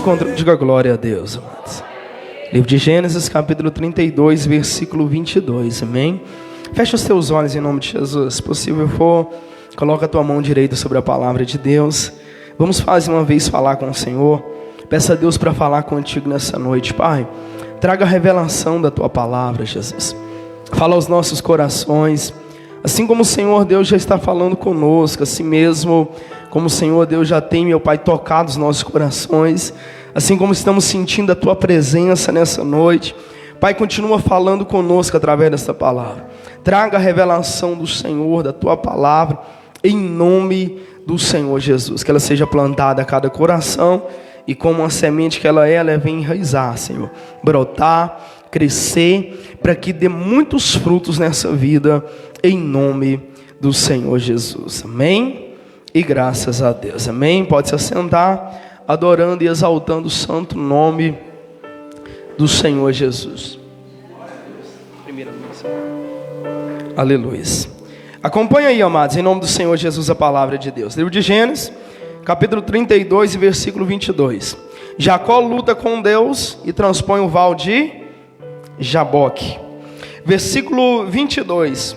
encontrou, diga glória a Deus, amados. Livro de Gênesis, capítulo 32, versículo 22, amém? Fecha os teus olhos em nome de Jesus. Se possível for, coloca a tua mão direita sobre a palavra de Deus. Vamos mais uma vez falar com o Senhor. Peça a Deus para falar contigo nessa noite, Pai. Traga a revelação da tua palavra, Jesus. Fala aos nossos corações. Assim como o Senhor Deus já está falando conosco, assim mesmo como o Senhor Deus já tem, meu Pai, tocado os nossos corações, assim como estamos sentindo a tua presença nessa noite, Pai, continua falando conosco através desta palavra. Traga a revelação do Senhor, da tua palavra, em nome do Senhor Jesus, que ela seja plantada a cada coração e como uma semente que ela vem enraizar, Senhor, brotar, crescer, para que dê muitos frutos nessa vida, em nome do Senhor Jesus, amém? E graças a Deus, amém? Pode se assentar, adorando e exaltando o santo nome do Senhor Jesus. Aleluia. Acompanha aí, amados, em nome do Senhor Jesus, a palavra de Deus. Livro de Gênesis, capítulo 32 e versículo 22. Jacó luta com Deus e transpõe o val de Jaboque. Versículo 22.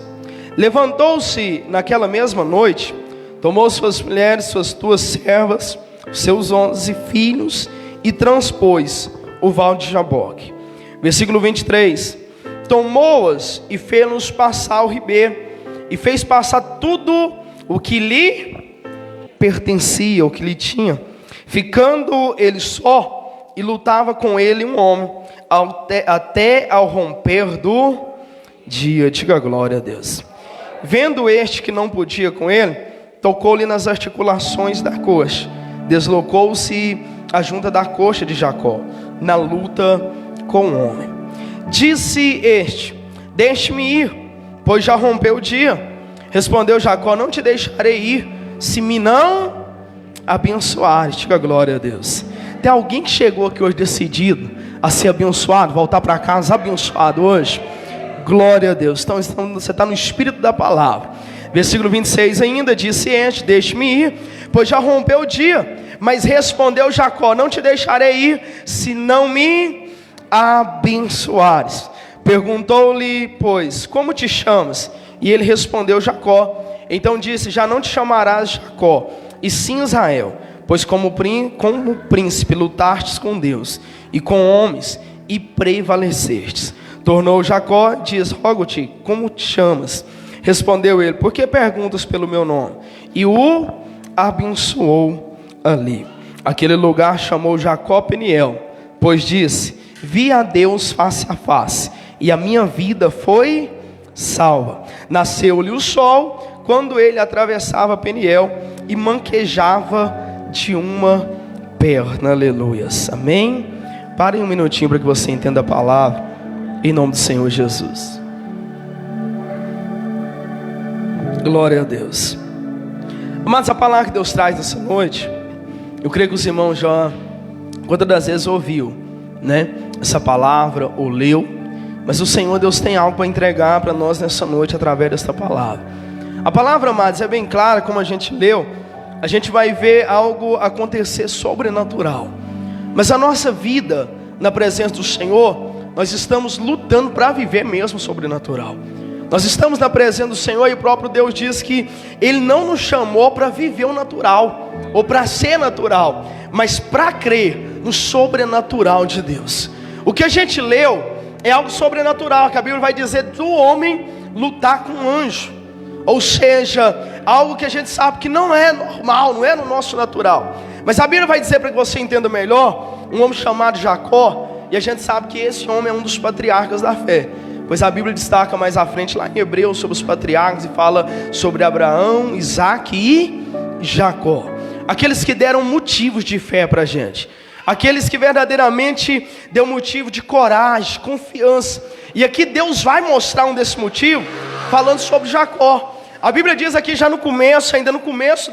Levantou-se naquela mesma noite, tomou suas mulheres, suas duas servas, seus 11 filhos e transpôs o val de Jaboque. Versículo 23. Tomou-as e fez-nos passar o ribeiro, e fez passar tudo o que lhe pertencia, o que lhe tinha, ficando ele só, e lutava com ele um homem, até ao romper do dia. Diga glória a Deus. Vendo este que não podia com ele, tocou-lhe nas articulações da coxa, deslocou-se a junta da coxa de Jacó, na luta com o homem. Disse este: deixe-me ir, pois já rompeu o dia. Respondeu Jacó: não te deixarei ir, se me não abençoares. Diga glória a Deus. Tem alguém que chegou aqui hoje decidido a ser abençoado, voltar para casa abençoado hoje? Glória a Deus. Então você está no espírito da palavra. Versículo 26 ainda, disse este: deixe-me ir, pois já rompeu o dia. Mas respondeu Jacó: não te deixarei ir, se não me abençoares. Perguntou-lhe, pois, como te chamas? E ele respondeu: Jacó. Então disse: já não te chamarás Jacó, e sim Israel, pois como príncipe lutastes com Deus e com homens, e prevalecestes. Tornou Jacó, diz: rogo-te, como te chamas? Respondeu ele: por que perguntas pelo meu nome? E o abençoou ali. Aquele lugar chamou Jacó Peniel, pois disse: vi a Deus face a face, e a minha vida foi salva. Nasceu-lhe o sol quando ele atravessava Peniel e manquejava de uma perna. Aleluias, amém? Parem um minutinho para que você entenda a palavra, em nome do Senhor Jesus. Glória a Deus. Mas a palavra que Deus traz nessa noite, eu creio que os irmãos já quantas das vezes ouviu, né, essa palavra, ou leu, mas o Senhor Deus tem algo para entregar para nós nessa noite através desta palavra. A palavra, amados, é bem clara, como a gente leu. A gente vai ver algo acontecer sobrenatural, mas a nossa vida na presença do Senhor, nós estamos lutando para viver mesmo sobrenatural. Nós estamos na presença do Senhor, e o próprio Deus diz que Ele não nos chamou para viver o natural, ou para ser natural, mas para crer no sobrenatural de Deus. O que a gente leu é algo sobrenatural, que a Bíblia vai dizer do homem lutar com um anjo. Ou seja, algo que a gente sabe que não é normal, não é no nosso natural. Mas a Bíblia vai dizer, para que você entenda melhor, um homem chamado Jacó, e a gente sabe que esse homem é um dos patriarcas da fé, pois a Bíblia destaca mais à frente lá em Hebreus sobre os patriarcas, e fala sobre Abraão, Isaac e Jacó. Aqueles que deram motivos de fé para a gente, aqueles que verdadeiramente deu motivo de coragem, confiança. E aqui Deus vai mostrar um desse motivo, falando sobre Jacó. A Bíblia diz aqui já no começo, ainda no começo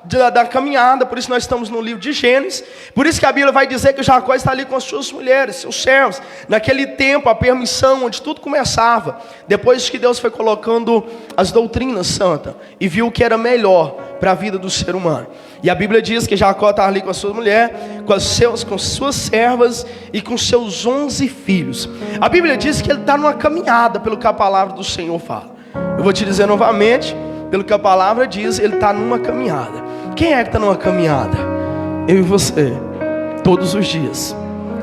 da caminhada. Por isso nós estamos no livro de Gênesis. Por isso que a Bíblia vai dizer que Jacó está ali com as suas mulheres, seus servos. Naquele tempo, a permissão, onde tudo começava. Depois que Deus foi colocando as doutrinas santas e viu o que era melhor para a vida do ser humano. E a Bíblia diz que Jacó está ali com a sua mulher, com suas servas e com seus 11 filhos. A Bíblia diz que ele está numa caminhada, pelo que a palavra do Senhor fala. Eu vou te dizer novamente, pelo que a palavra diz, ele está numa caminhada. Quem é que está numa caminhada? Eu e você, todos os dias.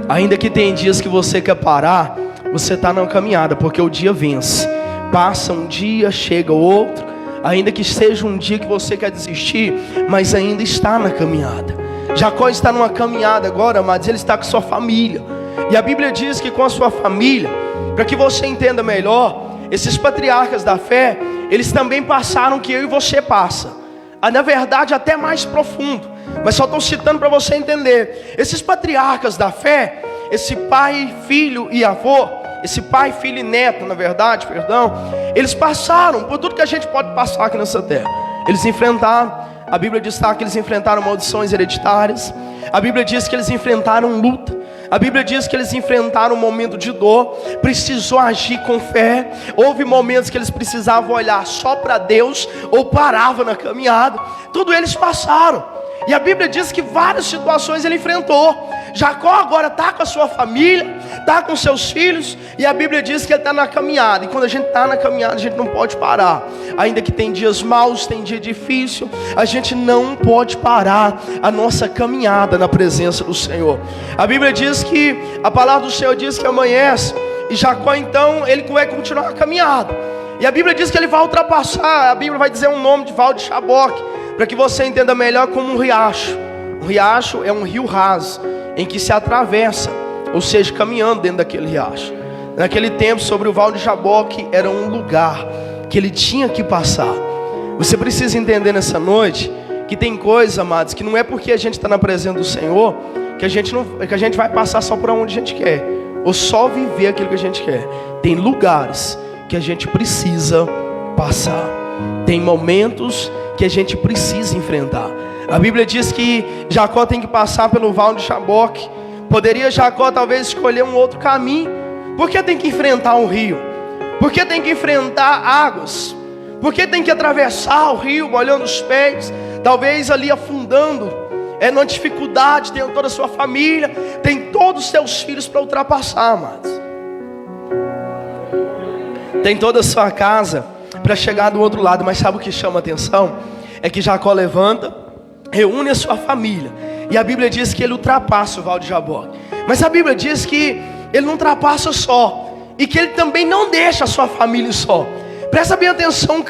Ainda que tem dias que você quer parar, você está numa caminhada, porque o dia vence. Passa um dia, chega outro. Ainda que seja um dia que você quer desistir, mas ainda está na caminhada. Jacó está numa caminhada agora, amados, ele está com sua família. E a Bíblia diz que com a sua família, para que você entenda melhor, esses patriarcas da fé, eles também passaram o que eu e você passa. Na verdade, até mais profundo. Mas só estou citando para você entender. Esses patriarcas da fé, esse pai, filho e avô, esse pai, filho e neto, na verdade, eles passaram por tudo que a gente pode passar aqui nessa terra. Eles enfrentaram, a Bíblia diz que eles enfrentaram maldições hereditárias. A Bíblia diz que eles enfrentaram luta. A Bíblia diz que eles enfrentaram um momento de dor. Precisou agir com fé. Houve momentos que eles precisavam olhar só para Deus, ou paravam na caminhada. Tudo eles passaram. E a Bíblia diz que várias situações ele enfrentou. Jacó agora está com a sua família, está com seus filhos, e a Bíblia diz que ele está na caminhada. E quando a gente está na caminhada, a gente não pode parar. Ainda que tem dias maus, tem dia difícil, a gente não pode parar a nossa caminhada na presença do Senhor. A Bíblia diz que, a palavra do Senhor diz que amanhece, e Jacó então, ele vai continuar a caminhada. E a Bíblia diz que ele vai ultrapassar, a Bíblia vai dizer um nome de Val de Jaboque, para que você entenda melhor, como um riacho. Um riacho é um rio raso, em que se atravessa, ou seja, caminhando dentro daquele riacho. Naquele tempo, sobre o Val de Jaboque, era um lugar que ele tinha que passar. Você precisa entender nessa noite, que tem coisas, amados, que não é porque a gente está na presença do Senhor, que a gente vai passar só por onde a gente quer, ou só viver aquilo que a gente quer. Tem lugares que a gente precisa passar. Tem momentos que a gente precisa enfrentar. A Bíblia diz que Jacó tem que passar pelo Val de Jaboque. Poderia Jacó talvez escolher um outro caminho. Por que tem que enfrentar um rio? Por que tem que enfrentar águas? Por que tem que atravessar o rio molhando os pés? Talvez ali afundando, numa dificuldade. Tem toda a sua família, tem todos os seus filhos para ultrapassar, amados. Tem toda a sua casa para chegar do outro lado. Mas sabe o que chama a atenção? É que Jacó levanta, reúne a sua família, e a Bíblia diz que ele ultrapassa o Val de Jaboque. Mas a Bíblia diz que ele não ultrapassa só, e que ele também não deixa a sua família só. Presta bem atenção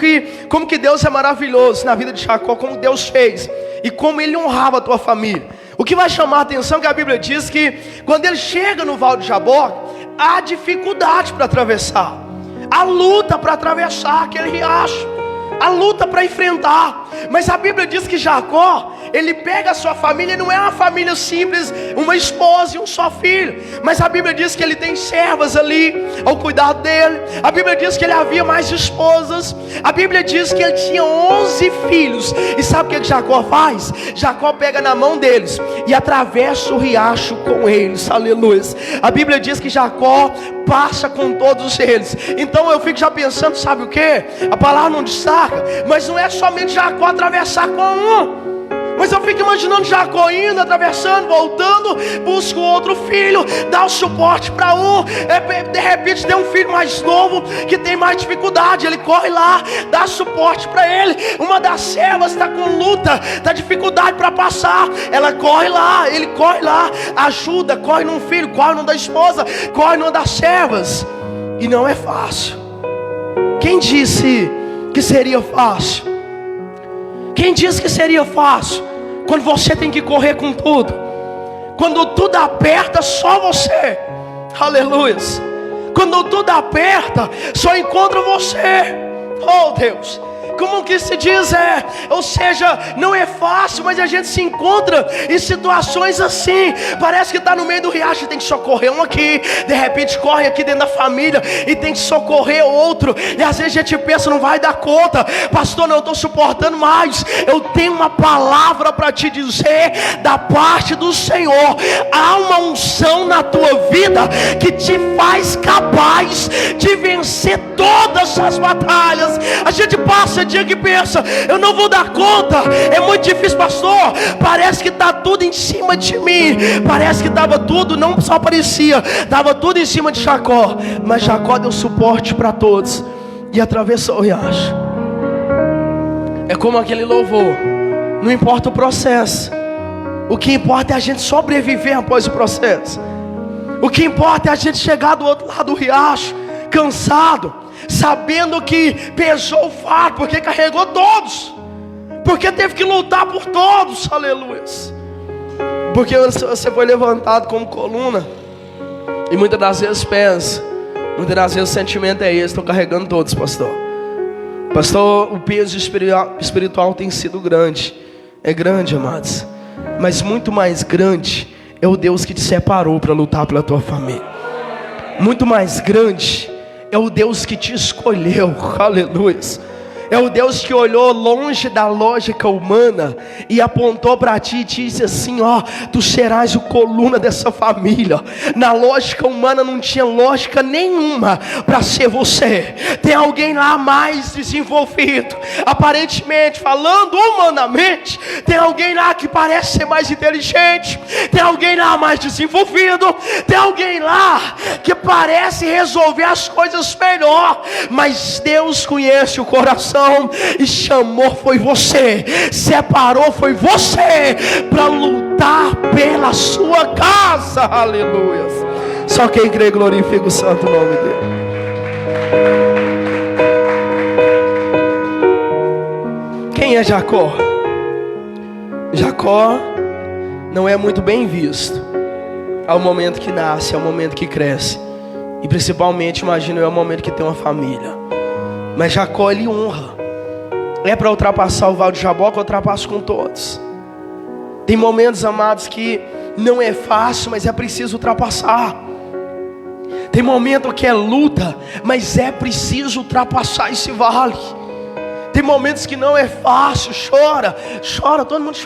como que Deus é maravilhoso na vida de Jacó, como Deus fez, e como ele honrava a tua família. O que vai chamar a atenção é que a Bíblia diz que quando ele chega no Val de Jaboque, há dificuldade para atravessar. A luta para atravessar aquele riacho, a luta para enfrentar. Mas a Bíblia diz que Jacó, ele pega a sua família. Não é uma família simples, uma esposa e um só filho, mas a Bíblia diz que ele tem servas ali ao cuidado dele. A Bíblia diz que ele havia mais esposas. A Bíblia diz que ele tinha 11 filhos. E sabe o que Jacó faz? Jacó pega na mão deles e atravessa o riacho com eles. Aleluia. A Bíblia diz que Jacó passa com todos eles. Então eu fico já pensando, sabe o que? A palavra não destaca, mas não é somente Jacó atravessar com um. Mas eu fico imaginando Jacó indo, atravessando, voltando, busca outro filho, dá o suporte para um. De repente tem um filho mais novo que tem mais dificuldade, ele corre lá, dá suporte para ele. Uma das servas está com luta, está dificuldade para passar, ela corre lá, ele corre lá, ajuda, corre num filho, corre num da esposa, corre numa das servas. E não é fácil. Quem disse que seria fácil? Quem disse que seria fácil? Quando você tem que correr com tudo, quando tudo aperta, só você. Aleluia. Quando tudo aperta, só encontra você. Oh Deus, Como que se diz, ou seja, não é fácil, mas a gente se encontra em situações assim. Parece que está no meio do riacho e tem que socorrer um aqui, de repente corre aqui dentro da família e tem que socorrer outro. E às vezes a gente pensa, não vai dar conta, pastor, não estou suportando mais. Eu tenho uma palavra para te dizer da parte do Senhor. Há uma unção na tua vida que te faz capaz de vencer todas as batalhas. A gente passa dia que pensa, eu não vou dar conta, é muito difícil, pastor, parece que está tudo em cima de mim. Parece que estava tudo, não só parecia, estava tudo em cima de Jacó, mas Jacó deu suporte para todos e atravessou o riacho. É como aquele louvor, não importa o processo, o que importa é a gente sobreviver após o processo. O que importa é a gente chegar do outro lado do riacho, cansado, sabendo que pesou o fardo, porque carregou todos, porque teve que lutar por todos, aleluia. Porque você foi levantado como coluna, e muitas das vezes pensa, muitas das vezes o sentimento é esse, estou carregando todos, pastor. Pastor, o peso espiritual tem sido grande, é grande, amados, mas muito mais grande é o Deus que te separou para lutar pela tua família. Muito mais grande é o Deus que te escolheu, aleluia. É o Deus que olhou longe da lógica humana e apontou para ti e disse assim, tu serás o coluna dessa família. Na lógica humana não tinha lógica nenhuma para ser você. Tem alguém lá mais desenvolvido, aparentemente, falando humanamente, tem alguém lá que parece ser mais inteligente, tem alguém lá mais desenvolvido, tem alguém lá que parece resolver as coisas melhor, mas Deus conhece o coração e chamou foi você, separou foi você para lutar pela sua casa, aleluia. Só quem crê glorifica o santo nome dele. Quem é Jacó? Jacó não é muito bem visto ao momento que nasce, ao momento que cresce, e principalmente, imagino eu, ao momento que tem uma família. Mas Jacó, ele honra. É para ultrapassar o Val de Jaboque, eu ultrapasso com todos. Tem momentos, amados, que não é fácil, mas é preciso ultrapassar. Tem momento que é luta, mas é preciso ultrapassar esse vale. Tem momentos que não é fácil, chora, todo mundo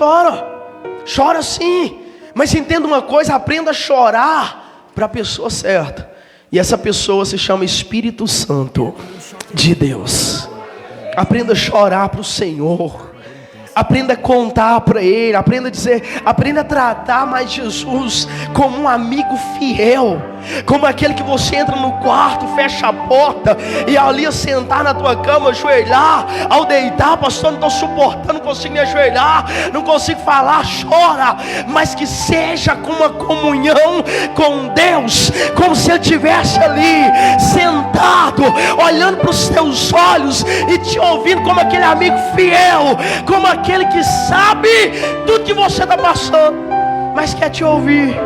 chora sim. Mas entenda uma coisa, aprenda a chorar para a pessoa certa. E essa pessoa se chama Espírito Santo de Deus. Aprenda a chorar para o Senhor. Aprenda a contar para Ele. Aprenda a dizer, aprenda a tratar mais Jesus como um amigo fiel, como aquele que você entra no quarto, fecha a porta e ali sentar na tua cama, ajoelhar. Ao deitar, pastor, não estou suportando, não consigo me ajoelhar, não consigo falar, chora. Mas que seja com uma comunhão com Deus, como se Ele estivesse ali sentado, olhando para os teus olhos e te ouvindo como aquele amigo fiel, como aquele que sabe tudo que você está passando, mas quer te ouvir,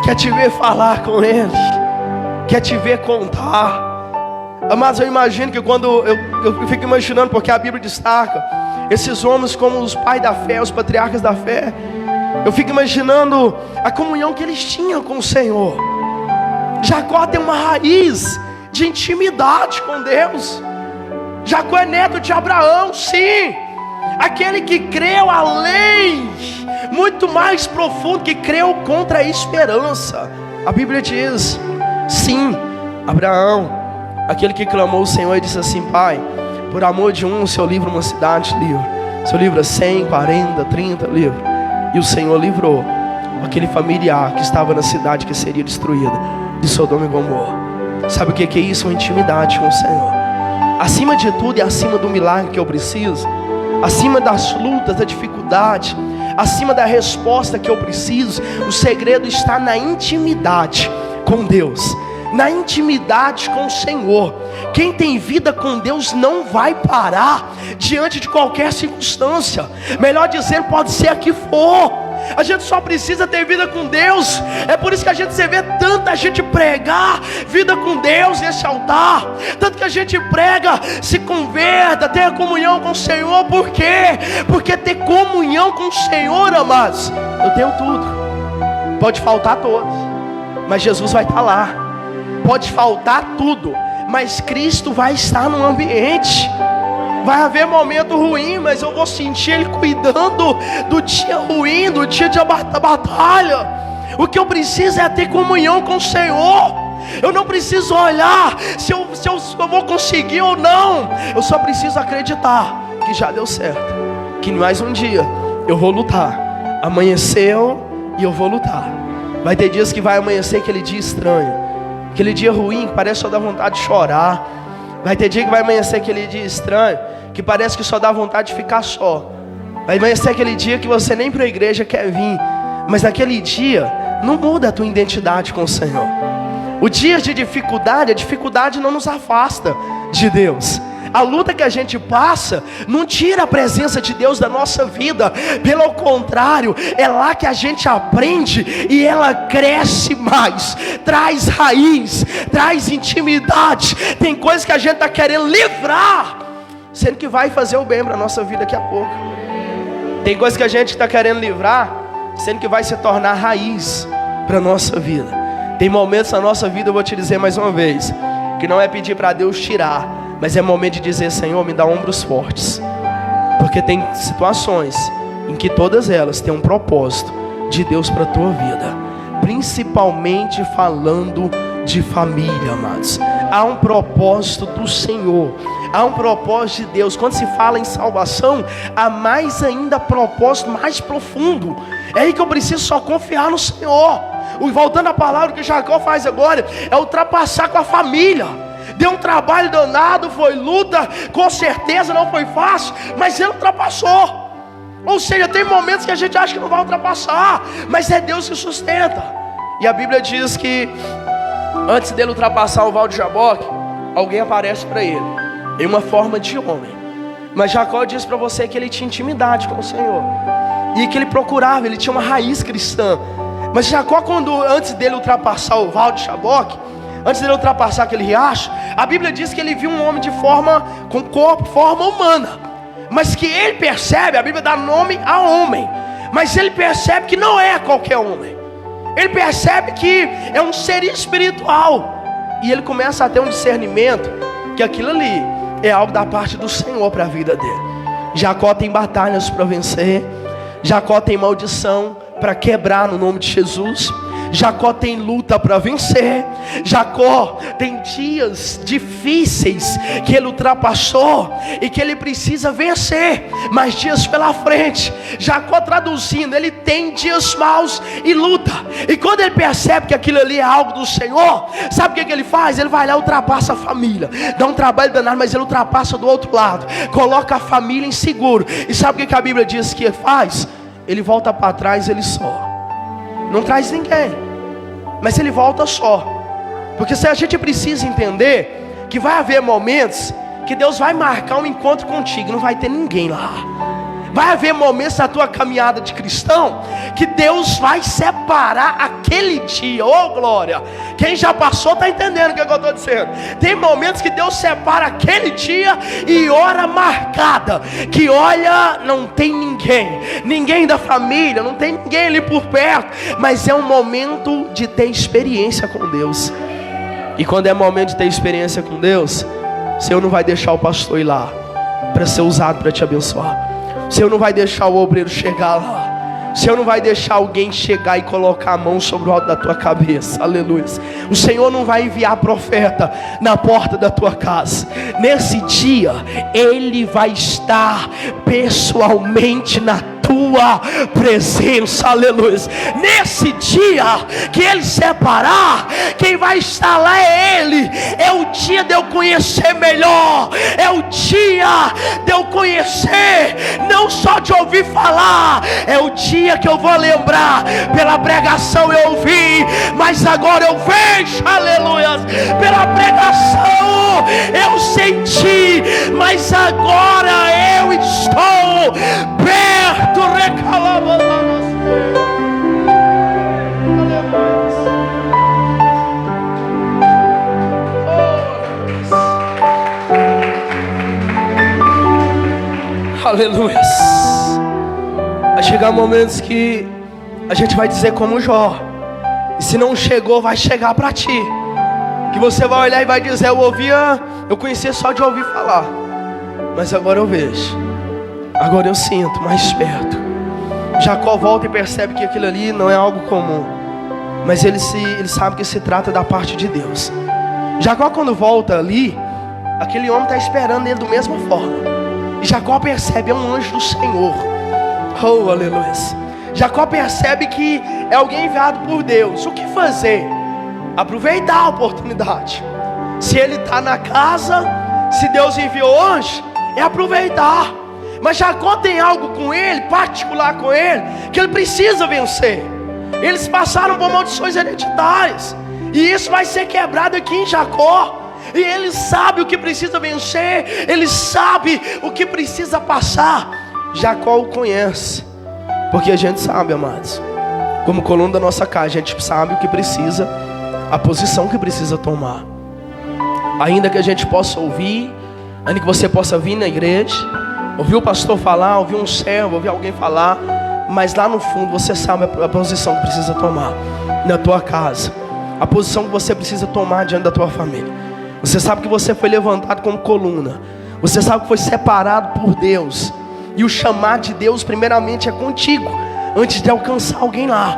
quer te ver falar com Ele, quer te ver contar. Amados, eu imagino que quando eu fico imaginando, porque a Bíblia destaca esses homens como os pais da fé, os patriarcas da fé. Eu fico imaginando a comunhão que eles tinham com o Senhor. Jacó tem uma raiz de intimidade com Deus. Jacó é neto de Abraão, sim, aquele que creu além, muito mais profundo, que creu contra a esperança. A Bíblia diz, sim, Abraão, aquele que clamou o Senhor e disse assim: Pai, por amor de um, o Senhor livra uma cidade, livra. O Senhor livra 100, 40, 30, livra. E o Senhor livrou aquele familiar que estava na cidade que seria destruída, de Sodoma e Gomorra. Sabe o que é isso? Uma intimidade com o Senhor. Acima de tudo e acima do milagre que eu preciso, acima das lutas, da dificuldade, acima da resposta que eu preciso, o segredo está na intimidade com Deus, na intimidade com o Senhor. Quem tem vida com Deus não vai parar diante de qualquer circunstância. Melhor dizendo, pode ser a que for. A gente só precisa ter vida com Deus. É por isso que a gente vê tanta gente pregar vida com Deus nesse altar. Tanto que a gente prega, se converta, tenha comunhão com o Senhor. Por quê? Porque ter comunhão com o Senhor, amados, eu tenho tudo. Pode faltar todos, mas Jesus vai estar lá. Pode faltar tudo, mas Cristo vai estar no ambiente. Vai haver momento ruim, mas eu vou sentir Ele cuidando do dia ruim, do dia da batalha. O que eu preciso é ter comunhão com o Senhor. Eu não preciso olhar se eu vou conseguir ou não. Eu só preciso acreditar que já deu certo, que mais um dia eu vou lutar. Amanheceu e eu vou lutar. Vai ter dias que vai amanhecer aquele dia estranho, aquele dia ruim que parece só dar vontade de chorar. Vai ter dia que vai amanhecer aquele dia estranho que parece que só dá vontade de ficar só. Vai amanhecer aquele dia que você nem para a igreja quer vir, mas naquele dia não muda a tua identidade com o Senhor. O dia de dificuldade, a dificuldade não nos afasta de Deus. A luta que a gente passa não tira a presença de Deus da nossa vida. Pelo contrário, é lá que a gente aprende e ela cresce mais, traz raiz, traz intimidade. Tem coisas que a gente está querendo livrar, sendo que vai fazer o bem para a nossa vida daqui a pouco. Tem coisas que a gente está querendo livrar, sendo que vai se tornar raiz para a nossa vida. Tem momentos na nossa vida, eu vou te dizer mais uma vez, que não é pedir para Deus tirar, mas é momento de dizer: Senhor, me dá ombros fortes. Porque tem situações em que todas elas têm um propósito de Deus para a tua vida. Principalmente falando de família, amados. Há um propósito do Senhor. Há um propósito de Deus. Quando se fala em salvação, há mais ainda propósito mais profundo. É aí que eu preciso só confiar no Senhor. Voltando à palavra que Jacó faz agora, é ultrapassar com a família. Deu um trabalho danado, foi luta, com certeza não foi fácil, mas ele ultrapassou. Ou seja, tem momentos que a gente acha que não vai ultrapassar, mas é Deus que sustenta. E a Bíblia diz que antes dele ultrapassar o Val de Jaboque, alguém aparece para ele em uma forma de homem. Mas Jacó diz para você que ele tinha intimidade com o Senhor e que ele procurava, ele tinha uma raiz cristã. Mas Jacó, antes dele ultrapassar o Val de Jaboque, antes dele ultrapassar aquele riacho, a Bíblia diz que ele viu um homem com corpo, forma humana. Mas que ele percebe, a Bíblia dá nome a homem, mas ele percebe que não é qualquer homem. Ele percebe que é um ser espiritual. E ele começa a ter um discernimento que aquilo ali é algo da parte do Senhor para a vida dele. Jacó tem batalhas para vencer. Jacó tem maldição para quebrar no nome de Jesus. Jacó tem luta para vencer. Jacó tem dias difíceis que ele ultrapassou e que ele precisa vencer, mais dias pela frente. Jacó, traduzindo, ele tem dias maus e luta. E quando ele percebe que aquilo ali é algo do Senhor, sabe o que ele faz? Ele vai lá e ultrapassa a família. Dá um trabalho danado, mas ele ultrapassa do outro lado, coloca a família em seguro. E sabe o que a Bíblia diz que ele faz? Ele volta para trás, ele só não traz ninguém, mas ele volta só. Porque se a gente precisa entender que vai haver momentos que Deus vai marcar um encontro contigo, não vai ter ninguém lá. Vai haver momentos na tua caminhada de cristão que Deus vai separar aquele dia. Oh glória! Quem já passou está entendendo o que eu estou dizendo. Tem momentos que Deus separa aquele dia e hora marcada, que olha, não tem ninguém da família, não tem ninguém ali por perto, mas é um momento de ter experiência com Deus. E quando é momento de ter experiência com Deus, o Senhor não vai deixar o pastor ir lá para ser usado para te abençoar. O Senhor não vai deixar o obreiro chegar lá. O Senhor não vai deixar alguém chegar e colocar a mão sobre o alto da tua cabeça. Aleluia. O Senhor não vai enviar profeta na porta da tua casa. Nesse dia, Ele vai estar pessoalmente na tua presença. Aleluia. Nesse dia que Ele separar, quem vai estar lá é Ele. É o dia de eu conhecer melhor. É o dia de eu conhecer, não só de ouvir falar. É o dia que eu vou lembrar. Pela pregação eu ouvi, mas agora eu vejo. Aleluia. Pela pregação eu senti, mas agora eu estou perto. Recalamos. Aleluia. Vai chegar momentos que a gente vai dizer como Jó, e se não chegou, vai chegar para ti, que você vai olhar e vai dizer: eu conhecia só de ouvir falar, mas agora eu vejo, agora eu sinto mais perto. Jacó volta e percebe que aquilo ali não é algo comum, mas ele sabe que se trata da parte de Deus. Jacó, quando volta ali, aquele homem está esperando ele da mesma forma, e Jacó percebe: é um anjo do Senhor. Oh, aleluia. Jacó percebe que é alguém enviado por Deus. O que fazer? Aproveitar a oportunidade. Se ele está na casa, se Deus enviou anjo, é aproveitar. Mas Jacó tem algo com ele, particular com ele, que ele precisa vencer. Eles passaram por maldições hereditárias, e isso vai ser quebrado aqui em Jacó. E ele sabe o que precisa vencer, ele sabe o que precisa passar. Jacó o conhece, porque a gente sabe, amados, como coluna da nossa casa, a gente sabe o que precisa, a posição que precisa tomar. Ainda que a gente possa ouvir, ainda que você possa vir na igreja, ouvir o pastor falar, ouvir um servo, ouvir alguém falar, mas lá no fundo você sabe a posição que precisa tomar na tua casa, a posição que você precisa tomar diante da tua família. Você sabe que você foi levantado como coluna, você sabe que foi separado por Deus, e o chamar de Deus primeiramente é contigo, antes de alcançar alguém lá.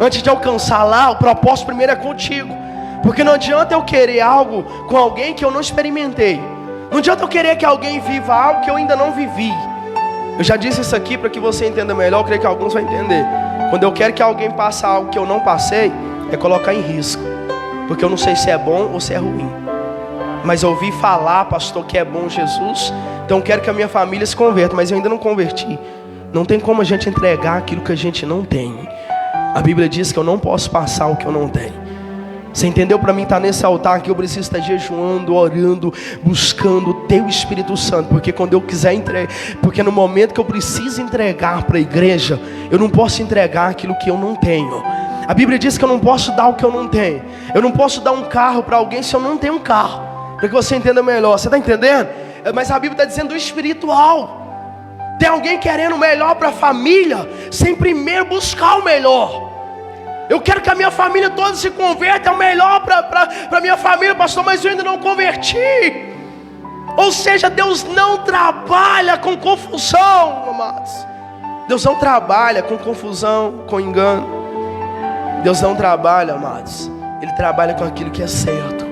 Antes de alcançar lá, o propósito primeiro é contigo. Porque não adianta eu querer algo com alguém que eu não experimentei. Não adianta eu querer que alguém viva algo que eu ainda não vivi. Eu já disse isso aqui para que você entenda melhor, eu creio que alguns vão entender. Quando eu quero que alguém passe algo que eu não passei, é colocar em risco. Porque eu não sei se é bom ou se é ruim. Mas eu ouvi falar, pastor, que é bom Jesus, então eu quero que a minha família se converta, mas eu ainda não converti. Não tem como a gente entregar aquilo que a gente não tem. A Bíblia diz que eu não posso passar o que eu não tenho. Você entendeu? Para mim estar nesse altar aqui, eu preciso estar jejuando, orando, buscando o teu Espírito Santo. Porque quando eu quiser entregar, porque no momento que eu preciso entregar para a igreja, eu não posso entregar aquilo que eu não tenho. A Bíblia diz que eu não posso dar o que eu não tenho. Eu não posso dar um carro para alguém se eu não tenho um carro. Para que você entenda melhor, você está entendendo? Mas a Bíblia está dizendo do espiritual. Tem alguém querendo o melhor para a família, sem primeiro buscar o melhor. Eu quero que a minha família toda se converta, é o melhor para a minha família, pastor, mas eu ainda não converti. Ou seja, Deus não trabalha com confusão, amados. Deus não trabalha com confusão, com engano. Deus não trabalha, amados. Ele trabalha com aquilo que é certo,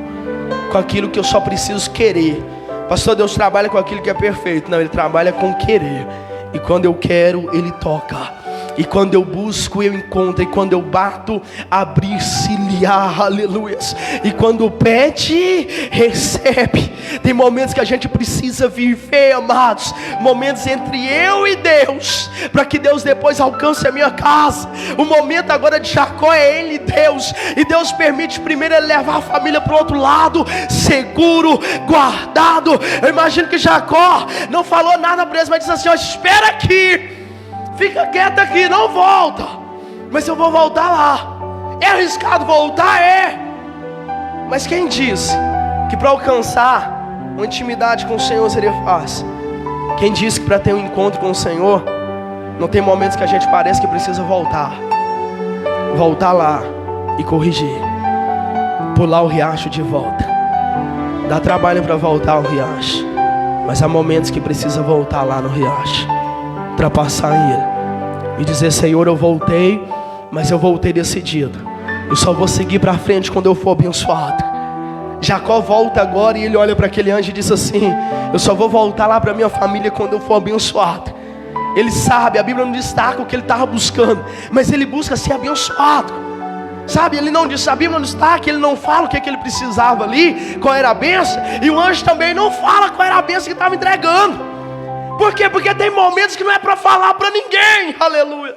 com aquilo que eu só preciso querer. Pastor, Deus trabalha com aquilo que é perfeito. Não, Ele trabalha com querer. E quando eu quero, Ele toca. E quando eu busco, eu encontro. E quando eu bato, abrir-se-lhe-á, aleluia. E quando pede, recebe. Tem momentos que a gente precisa viver, amados, momentos entre eu e Deus, para que Deus depois alcance a minha casa. O momento agora de Jacó é ele e Deus. E Deus permite primeiro ele levar a família para o outro lado, seguro, guardado. Eu imagino que Jacó não falou nada para eles, mas disse assim: ó, espera aqui, fica quieto aqui, não volta. Mas eu vou voltar lá. É arriscado voltar? É. Mas quem disse que para alcançar uma intimidade com o Senhor seria fácil? Quem disse que para ter um encontro com o Senhor não tem momentos que a gente parece que precisa voltar? Voltar lá e corrigir, pular o riacho de volta. Dá trabalho para voltar ao riacho, mas há momentos que precisa voltar lá no riacho, ultrapassar ele e dizer: Senhor, eu voltei, mas eu voltei decidido. Eu só vou seguir para frente quando eu for abençoado. Jacó volta agora e ele olha para aquele anjo e diz assim: eu só vou voltar lá para minha família quando eu for abençoado. Ele sabe, a Bíblia não destaca o que ele estava buscando, mas ele busca ser abençoado. Sabe, ele não diz, a Bíblia não destaca, ele não fala o que ele precisava ali, qual era a bênção. E o anjo também não fala qual era a bênção que estava entregando. Por quê? Porque tem momentos que não é para falar para ninguém, aleluia.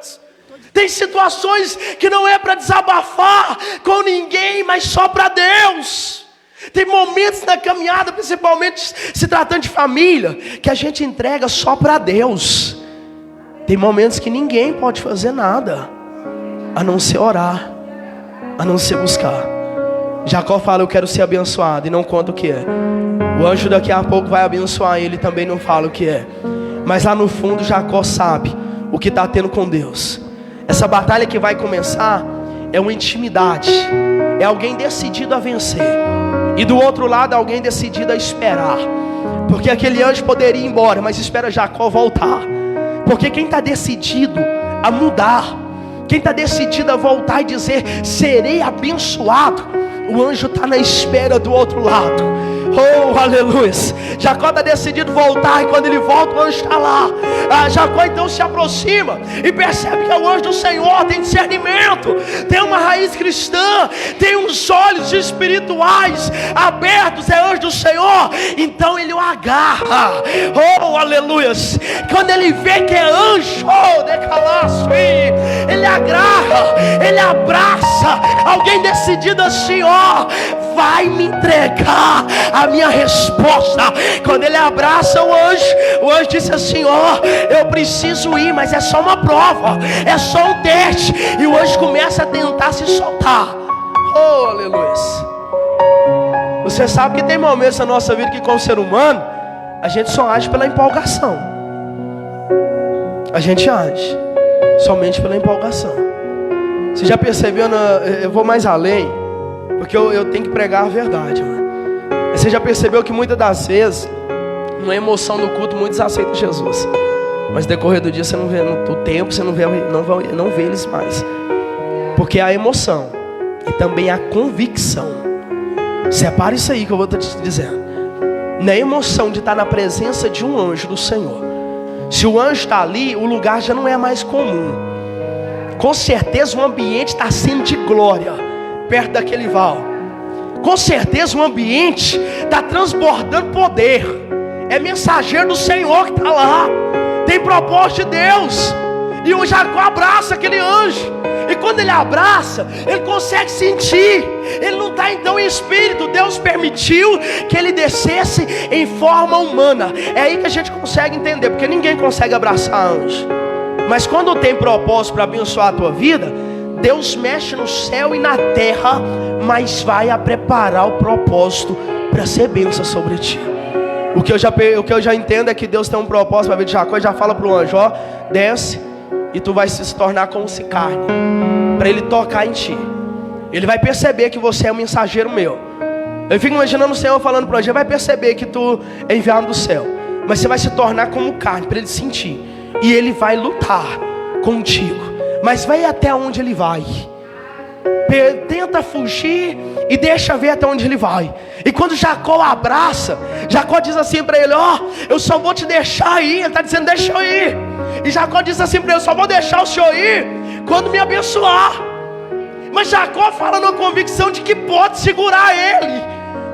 Tem situações que não é para desabafar com ninguém, mas só para Deus. Tem momentos na caminhada, principalmente se tratando de família, que a gente entrega só para Deus. Tem momentos que ninguém pode fazer nada, a não ser orar, a não ser buscar. Jacó fala: eu quero ser abençoado, e não conta o que é. O anjo daqui a pouco vai abençoar ele, também não fala o que é. Mas lá no fundo Jacó sabe o que está tendo com Deus. Essa batalha que vai começar é uma intimidade, é alguém decidido a vencer, e do outro lado alguém decidido a esperar. Porque aquele anjo poderia ir embora, mas espera Jacó voltar. Porque quem está decidido a mudar, quem está decidido a voltar e dizer serei abençoado, o anjo está na espera do outro lado. Oh, aleluia. Jacó está decidido voltar, e quando ele volta, o anjo está lá. Jacó então se aproxima e percebe que é o anjo do Senhor. Tem discernimento, tem uma raiz cristã, tem uns olhos espirituais abertos, é anjo do Senhor. Então ele o agarra. Oh, aleluia. Quando ele vê que é anjo, ele agarra, ele abraça. Alguém decidido assim, ó, vai me entregar a minha resposta. Quando ele abraça o anjo disse assim, ó, eu preciso ir, mas é só uma prova, é só um teste. E o anjo começa a tentar se soltar. Oh, aleluia. Você sabe que tem momentos na nossa vida que, como ser humano, a gente só age pela empolgação. A gente age somente pela empolgação. Você já percebeu? Eu vou mais além, porque eu tenho que pregar a verdade, mano. Você já percebeu que muitas das vezes, numa emoção do culto, muitos aceitam Jesus, mas no decorrer do dia você não vê, no tempo você não vê eles mais. Porque a emoção e também a convicção. Separa isso aí que eu vou te dizendo. Na emoção de estar na presença de um anjo do Senhor. Se o anjo está ali, o lugar já não é mais comum. Com certeza o ambiente está sendo de glória perto daquele val. Com certeza o ambiente está transbordando poder. É mensageiro do Senhor que está lá. Tem propósito de Deus. E o Jacó abraça aquele anjo. E quando ele abraça, ele consegue sentir. Ele não está então em espírito. Deus permitiu que ele descesse em forma humana. É aí que a gente consegue entender. Porque ninguém consegue abraçar anjo. Mas quando tem propósito para abençoar a tua vida, Deus mexe no céu e na terra, mas vai a preparar o propósito para ser bênção sobre ti. O que eu já entendo é que Deus tem um propósito para a vida de Jacó. E já fala para o anjo, ó, desce e tu vai se tornar como se carne, para ele tocar em ti. Ele vai perceber que você é um mensageiro meu. Eu fico imaginando o Senhor falando para o anjo, vai perceber que tu é enviado do céu, mas você vai se tornar como carne, para ele sentir. E ele vai lutar contigo. Mas vai até onde ele vai. Tenta fugir e deixa ver até onde ele vai. E quando Jacó abraça, Jacó diz assim para ele, ó, eu só vou te deixar ir. Ele está dizendo, deixa eu ir. E Jacó diz assim para ele, eu só vou deixar o senhor ir quando me abençoar. Mas Jacó fala numa convicção de que pode segurar ele.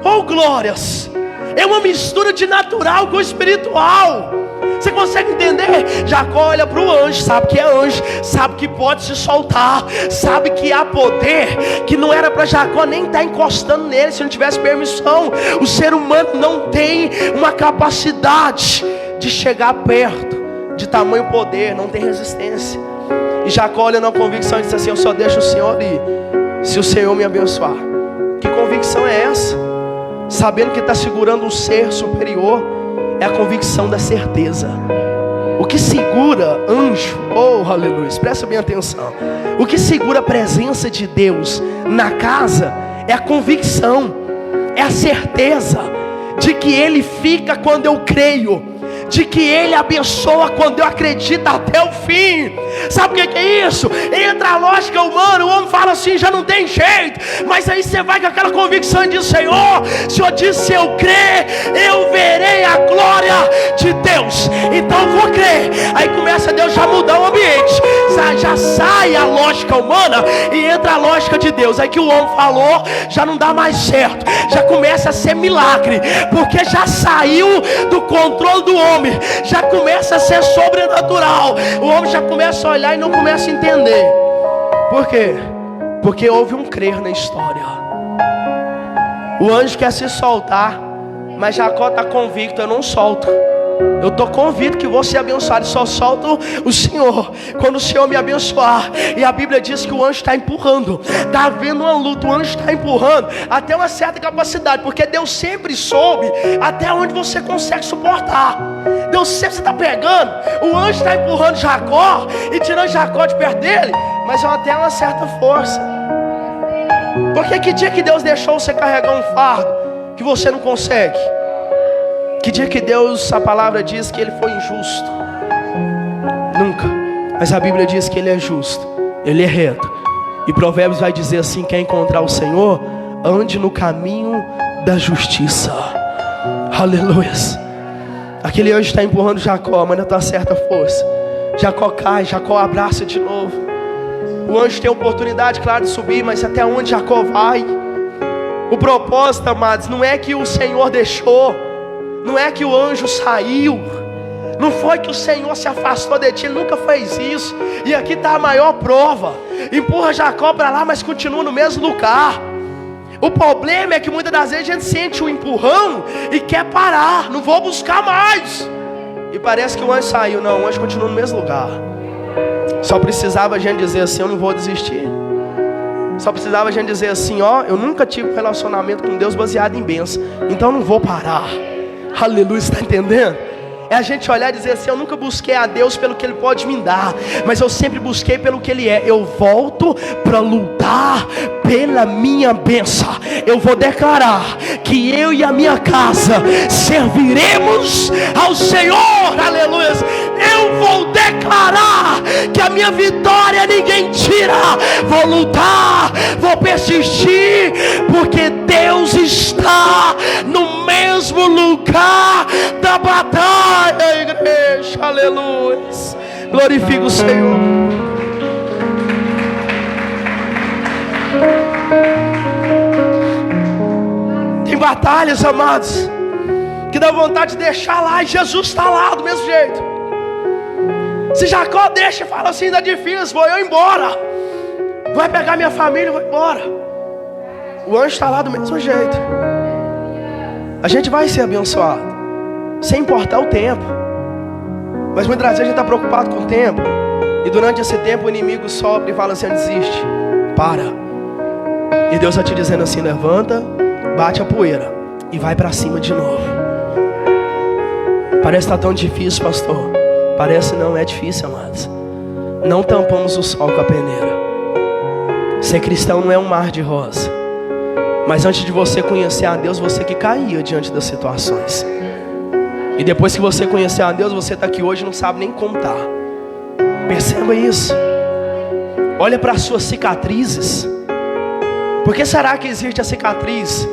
Oh, glórias. É uma mistura de natural com espiritual. Você consegue entender? Jacó olha para o anjo, sabe que é anjo, sabe que pode se soltar, sabe que há poder, que não era para Jacó nem estar encostando nele se não tivesse permissão. O ser humano não tem uma capacidade de chegar perto de tamanho poder, não tem resistência. E Jacó olha na convicção e diz assim, eu só deixo o Senhor ir se o Senhor me abençoar. Que convicção é essa? Sabendo que está segurando um ser superior. É a convicção da certeza. O que segura anjo, oh aleluia, presta bem atenção. O que segura a presença de Deus na casa é a convicção, é a certeza de que Ele fica quando eu creio, de que Ele abençoa quando eu acredito até o fim. Sabe o que é isso? Entra a lógica humana, o homem fala assim, já não tem jeito. Mas aí você vai com aquela convicção e diz, Senhor disse, se eu crer, eu verei a glória de Deus. Então eu vou crer. Aí começa Deus já mudar o ambiente. Já sai a lógica humana e entra a lógica de Deus. Aí que o homem falou, já não dá mais certo. Já começa a ser milagre, porque já saiu do controle do homem, já começa a ser sobrenatural. O homem já começa a olhar e não começa a entender. Por quê? Porque houve um crer na história. O anjo quer se soltar, mas Jacó está convicto, eu não solto. Eu estou convicto que vou ser abençoado. Só solto o Senhor quando o Senhor me abençoar. E a Bíblia diz que o anjo está empurrando. Está havendo uma luta, o anjo está empurrando até uma certa capacidade, porque Deus sempre soube até onde você consegue suportar. Deus sempre está pegando. O anjo está empurrando Jacó e tirando Jacó de perto dele, mas até uma certa força. Porque que dia que Deus deixou você carregar um fardo que você não consegue? Que dia que Deus, a palavra diz que Ele foi injusto? Nunca. Mas a Bíblia diz que Ele é justo, Ele é reto. E Provérbios vai dizer assim: quer encontrar o Senhor, ande no caminho da justiça. Aleluia. Aquele anjo está empurrando Jacó, mas não está certa força. Jacó cai, Jacó abraça de novo. O anjo tem a oportunidade, claro, de subir, mas até onde Jacó vai? O propósito, amados, não é que o Senhor deixou, não é que o anjo saiu, não foi que o Senhor se afastou de ti, Ele nunca fez isso. E aqui está a maior prova: empurra Jacó para lá, mas continua no mesmo lugar. O problema é que muitas das vezes a gente sente o empurrão e quer parar, não vou buscar mais. E parece que o anjo saiu. Não, o anjo continua no mesmo lugar. Só precisava a gente dizer assim: eu não vou desistir. Só precisava a gente dizer assim: ó, eu nunca tive um relacionamento com Deus baseado em bênção, então eu não vou parar. Aleluia, está entendendo? É a gente olhar e dizer assim: eu nunca busquei a Deus pelo que Ele pode me dar, mas eu sempre busquei pelo que Ele é. Eu volto para lutar pela minha bênção. Eu vou declarar que eu e a minha casa serviremos ao Senhor. Aleluia. Eu vou declarar que a minha vitória ninguém tira. Vou lutar, vou persistir, porque Deus está no mesmo lugar da batalha, igreja. Aleluia. Glorifica o Senhor. Tem batalhas, amados, que dá vontade de deixar lá, e Jesus está lá do mesmo jeito. Se Jacó deixa e fala assim: ainda é difícil, vou eu embora, vai pegar minha família, vou embora. O anjo está lá do mesmo jeito. A gente vai ser abençoado, sem importar o tempo. Mas muitas vezes a gente está preocupado com o tempo, e durante esse tempo o inimigo sobe e fala assim: desiste, para. E Deus está te dizendo assim: levanta, bate a poeira e vai para cima de novo. Parece que está tão difícil, pastor. Parece, não é difícil, amados. Não tampamos o sol com a peneira. Ser cristão não é um mar de rosa. Mas antes de você conhecer a Deus, você que caía diante das situações. E depois que você conhecer a Deus, você está aqui hoje e não sabe nem contar. Perceba isso. Olha para as suas cicatrizes. Por que será que existe a cicatriz?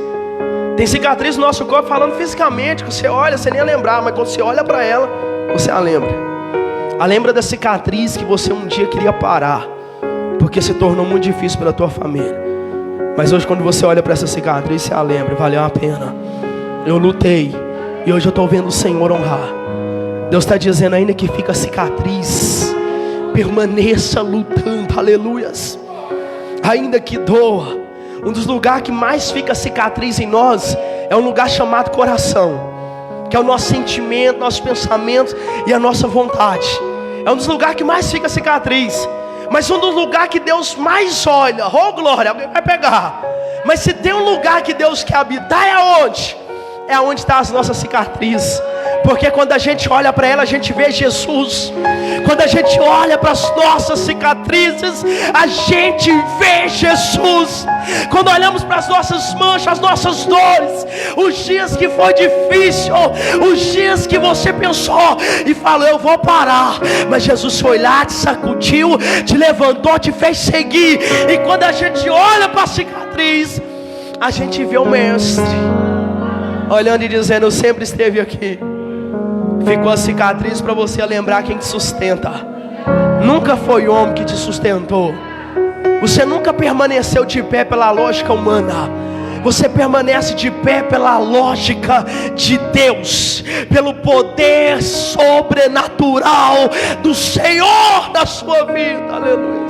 Tem cicatriz no nosso corpo, falando fisicamente, que você olha, você nem ia lembrar, mas quando você olha para ela, você a lembra. A lembra da cicatriz que você um dia queria parar, porque se tornou muito difícil para a tua família. Mas hoje, quando você olha para essa cicatriz, você a lembra: valeu a pena. Eu lutei e hoje eu estou vendo o Senhor honrar. Deus está dizendo: ainda que fica cicatriz, permaneça lutando. Aleluias. Ainda que doa. Um dos lugares que mais fica cicatriz em nós é um lugar chamado coração, que é o nosso sentimento, nossos pensamentos e a nossa vontade. É um dos lugares que mais fica cicatriz. Mas um dos lugares que Deus mais olha, oh glória, alguém vai pegar. Mas se tem um lugar que Deus quer habitar, é aonde? É onde está as nossas cicatrizes. Porque quando a gente olha para ela, a gente vê Jesus. Quando a gente olha para as nossas cicatrizes, a gente vê Jesus. Quando olhamos para as nossas manchas, as nossas dores, os dias que foi difícil, os dias que você pensou e falou: eu vou parar, mas Jesus foi lá, te sacudiu, te levantou, te fez seguir. E quando a gente olha para a cicatriz, a gente vê o mestre olhando e dizendo: eu sempre esteve aqui. Ficou a cicatriz para você lembrar quem te sustenta. Nunca foi homem que te sustentou. Você nunca permaneceu de pé pela lógica humana. Você permanece de pé pela lógica de Deus, pelo poder sobrenatural do Senhor na sua vida. Aleluia.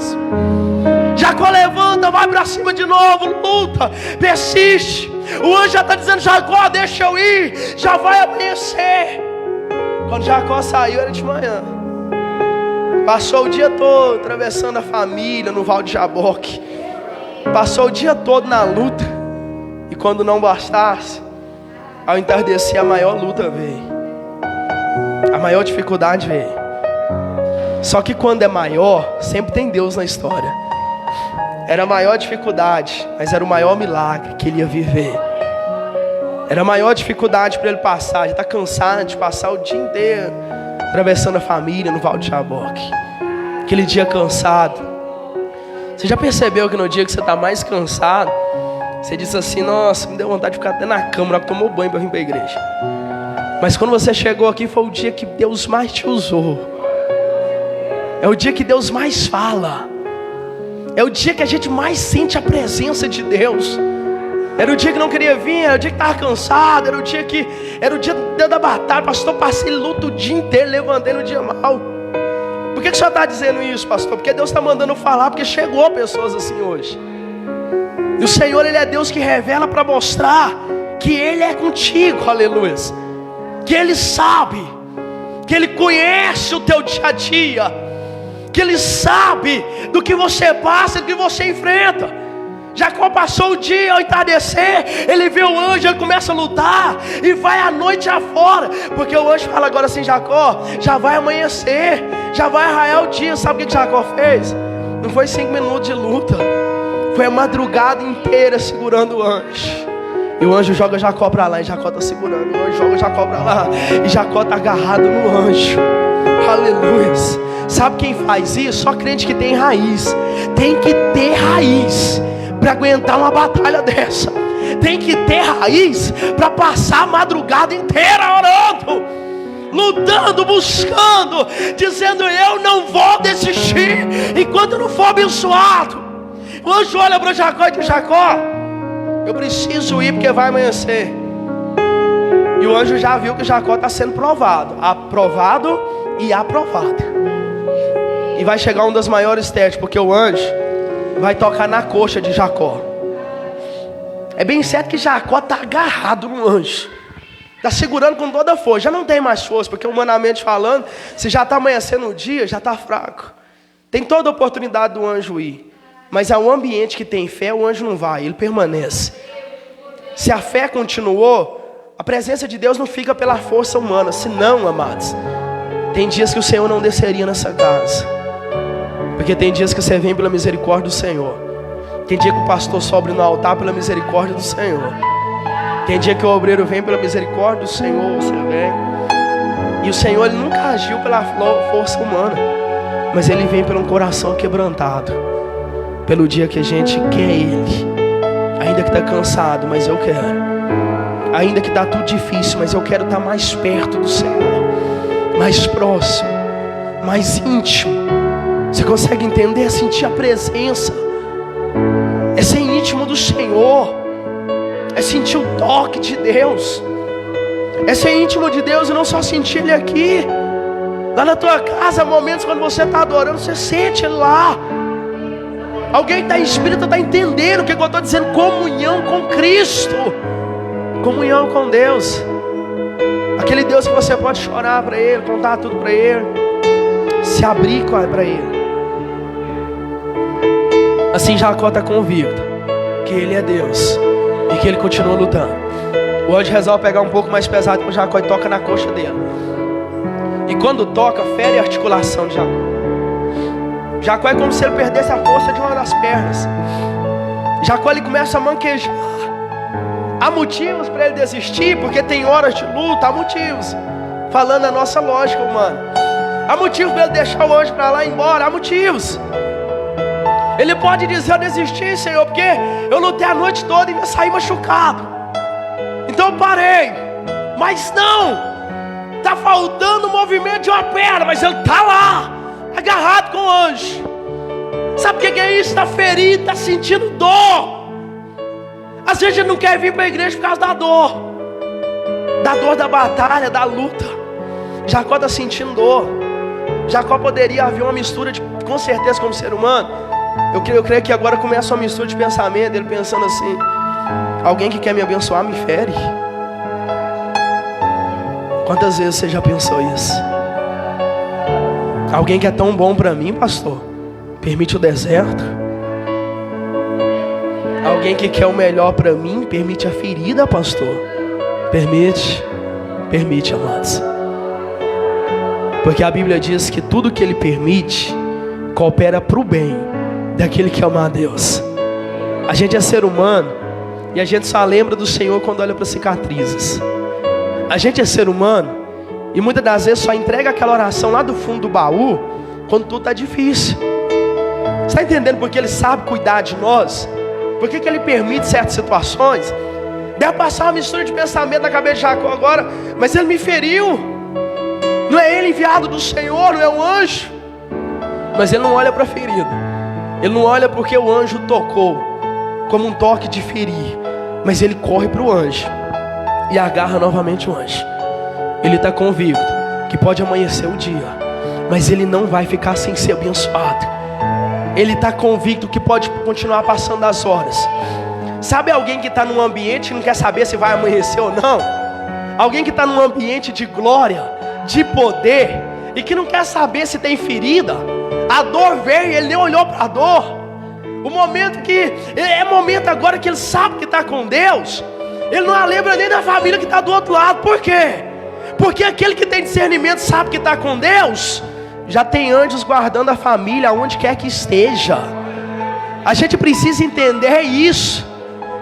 Jacó levanta, vai para cima de novo, luta, persiste. O anjo já está dizendo: Jacó, deixa eu ir, já vai amanhecer. Quando Jacó saiu era de manhã. Passou o dia todo atravessando a família no Val de Jaboque. Passou o dia todo na luta. E quando não bastasse, ao entardecer a maior luta veio. A maior dificuldade veio. Só que quando é maior, sempre tem Deus na história. Era a maior dificuldade, mas era o maior milagre que ele ia viver. Era a maior dificuldade para ele passar. Já está cansado de passar o dia inteiro atravessando a família no Val de Jaboque. Aquele dia cansado. Você já percebeu que no dia que você está mais cansado, você diz assim: nossa, me deu vontade de ficar até na cama, na hora que tomou banho para vir para a igreja. Mas quando você chegou aqui, foi o dia que Deus mais te usou. É o dia que Deus mais fala. É o dia que a gente mais sente a presença de Deus. Era o dia que não queria vir, era o dia que estava cansado, era o dia da batalha. Pastor, passei luto o dia inteiro, levantei no dia mal. Por que o senhor está dizendo isso, pastor? Porque Deus está mandando falar, porque chegou pessoas assim hoje. E o Senhor, Ele é Deus que revela para mostrar que Ele é contigo, aleluia. Que Ele sabe, que Ele conhece o teu dia a dia, que Ele sabe do que você passa, do que você enfrenta. Jacó passou o dia ao entardecer, ele vê o anjo, ele começa a lutar e vai à noite afora, porque o anjo fala agora assim: Jacó, já vai amanhecer, já vai raiar o dia. Sabe o que Jacó fez? Não foi 5 minutos de luta, foi a madrugada inteira segurando o anjo. E o anjo joga Jacó para lá, e Jacó está segurando. O anjo joga Jacó para lá, e Jacó está agarrado no anjo. Aleluia. Sabe quem faz isso? Só crente que tem raiz. Tem que ter raiz para aguentar uma batalha dessa. Tem que ter raiz para passar a madrugada inteira orando, lutando, buscando, dizendo: eu não vou desistir enquanto não for abençoado. O anjo olha para Jacó e diz: Jacó, eu preciso ir porque vai amanhecer. E o anjo já viu que Jacó está sendo provado, aprovado e aprovado. E vai chegar um dos maiores testes, porque o anjo vai tocar na coxa de Jacó. É bem certo que Jacó está agarrado no anjo, está segurando com toda a força. Já não tem mais força, porque humanamente falando, se já está amanhecendo o dia, já está fraco. Tem toda a oportunidade do anjo ir, mas é um ambiente que tem fé, o anjo não vai, ele permanece. Se a fé continuou, a presença de Deus não fica pela força humana. Senão, amados, tem dias que o Senhor não desceria nessa casa, porque tem dias que você vem pela misericórdia do Senhor. Tem dia que o pastor sobe no altar pela misericórdia do Senhor. Tem dia que o obreiro vem pela misericórdia do Senhor, você vem. E o Senhor, Ele nunca agiu pela força humana, mas Ele vem pelo um coração quebrantado, pelo dia que a gente quer Ele. Ainda que está cansado, mas eu quero. Ainda que está tudo difícil, mas eu quero estar mais perto do Senhor, mais próximo, mais íntimo. Você consegue entender? É sentir a presença, é ser íntimo do Senhor, é sentir o toque de Deus, é ser íntimo de Deus e não só sentir Ele aqui. Lá na tua casa, momentos quando você está adorando, você sente Ele lá. Alguém que está em espírito está entendendo o que eu estou dizendo. Comunhão com Cristo, comunhão com Deus, aquele Deus que você pode chorar para Ele, contar tudo para Ele, se abrir para Ele. Assim Jacó está convicto que Ele é Deus e que Ele continua lutando. O anjo resolve pegar um pouco mais pesado com Jacó e toca na coxa dele. E quando toca, fere a articulação de Jacó. Jacó é como se ele perdesse a força de uma das pernas. Jacó, ele começa a manquejar. Há motivos para ele desistir, porque tem horas de luta. Há motivos, falando a nossa lógica humana. Há motivo para ele deixar o anjo para lá e ir embora. Há motivos. Ele pode dizer: eu desisti, Senhor, porque eu lutei a noite toda e ainda saí machucado, então eu parei. Mas não, está faltando o movimento de uma perna, mas ele está lá, agarrado com o anjo. Sabe o que é isso? Está ferido, está sentindo dor. Às vezes a gente não quer vir para a igreja por causa da dor da batalha, da luta. Jacó está sentindo dor. Jacó poderia haver uma mistura de, com certeza, como ser humano. Eu creio que agora começa uma mistura de pensamento. Ele pensando assim: alguém que quer me abençoar me fere. Quantas vezes você já pensou isso? Alguém que é tão bom para mim, pastor, permite o deserto. Alguém que quer o melhor para mim, permite a ferida, pastor. Permite, amados. Porque a Bíblia diz que tudo que Ele permite coopera para o bem daquele que ama a Deus. A gente é ser humano e a gente só lembra do Senhor quando olha para cicatrizes. A gente é ser humano e muitas das vezes só entrega aquela oração lá do fundo do baú quando tudo está difícil. Você está entendendo porque Ele sabe cuidar de nós? Por que Ele permite certas situações? Deve passar uma mistura de pensamento na cabeça de Jacó agora, mas ele me feriu. Não é ele enviado do Senhor, não é um anjo. Mas ele não olha para a ferida. Ele não olha porque o anjo tocou como um toque de ferir. Mas ele corre para o anjo e agarra novamente o anjo. Ele está convicto que pode amanhecer o dia, mas ele não vai ficar sem ser abençoado. Ele está convicto que pode continuar passando as horas. Sabe alguém que está num ambiente e não quer saber se vai amanhecer ou não? Alguém que está num ambiente de glória, de poder, e que não quer saber se tem ferida. A dor veio e ele nem olhou para a dor. O momento que é momento agora que ele sabe que está com Deus. Ele não lembra nem da família que está do outro lado. Por quê? Porque aquele que tem discernimento sabe que está com Deus. Já tem anjos guardando a família aonde quer que esteja. A gente precisa entender isso.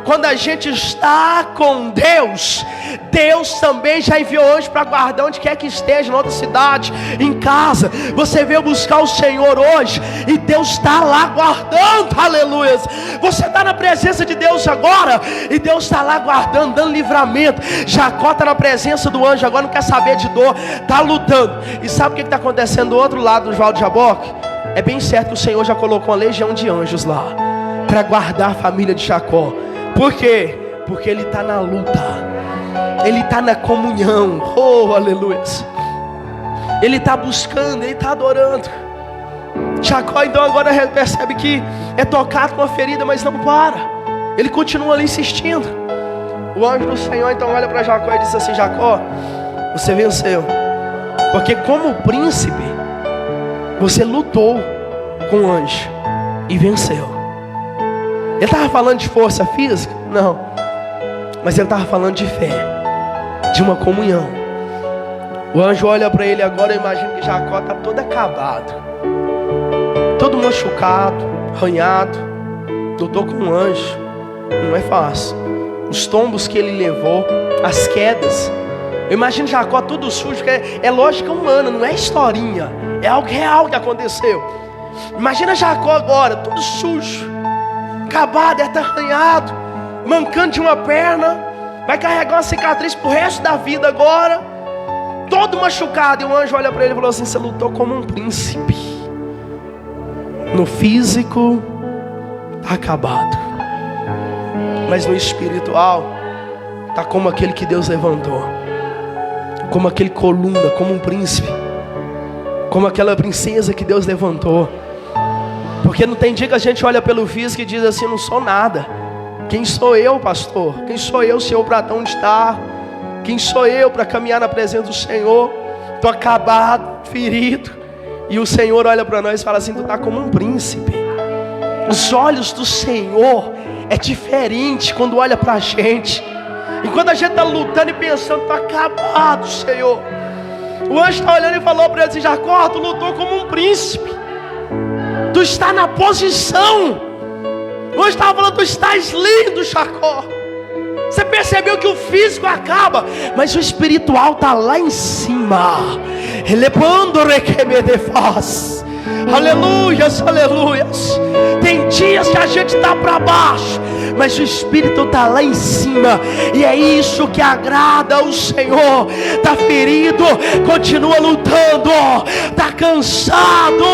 Quando a gente está com Deus, Deus também já enviou anjo para guardar onde quer que esteja, na outra cidade, em casa. Você veio buscar o Senhor hoje e Deus está lá guardando, aleluia. Você está na presença de Deus agora e Deus está lá guardando, dando livramento. Jacó está na presença do anjo agora, não quer saber de dor, está lutando. E sabe o que está acontecendo do outro lado do Val de Jaboque? É bem certo que o Senhor já colocou uma legião de anjos lá para guardar a família de Jacó. Por quê? Porque ele está na luta, ele está na comunhão, oh aleluia. Ele está buscando, ele está adorando. Jacó então agora percebe que é tocado com a ferida, mas não para. Ele continua ali insistindo. O anjo do Senhor então olha para Jacó e diz assim: Jacó, você venceu, porque como príncipe você lutou com o anjo e venceu. Ele estava falando de força física? Não. Mas ele estava falando de fé, de uma comunhão. O anjo olha para ele agora. Eu imagino que Jacó está todo acabado, todo machucado, arranhado. Lutou com um anjo, não é fácil. Os tombos que ele levou, as quedas. Eu imagino Jacó todo sujo, que é lógica humana, não é historinha, é algo real que aconteceu. Imagina Jacó agora, todo sujo, acabado, está arranhado, mancando de uma perna, vai carregar uma cicatriz pro resto da vida agora, todo machucado. E o anjo olha para ele e falou assim: você lutou como um príncipe. No físico está acabado, mas no espiritual está como aquele que Deus levantou, como aquele coluna, como um príncipe, como aquela princesa que Deus levantou. Porque não tem dia que a gente olha pelo físico e diz assim: não sou nada. Quem sou eu, pastor? Quem sou eu, Senhor, para estar onde está? Quem sou eu para caminhar na presença do Senhor? Estou acabado, ferido. E o Senhor olha para nós e fala assim: tu está como um príncipe. Os olhos do Senhor é diferente quando olha para a gente. E quando a gente está lutando e pensando: estou acabado, Senhor. O anjo está olhando e falou para ele assim: Jacó, tu lutou como um príncipe. Tu está na posição. Hoje estava falando: tu estás lindo, Jacó. Você percebeu que o físico acaba, mas o espiritual está lá em cima. Aleluias, aleluias. Tem dias que a gente está para baixo, mas o Espírito está lá em cima. E é isso que agrada ao Senhor. Está ferido, continua lutando. Está cansado,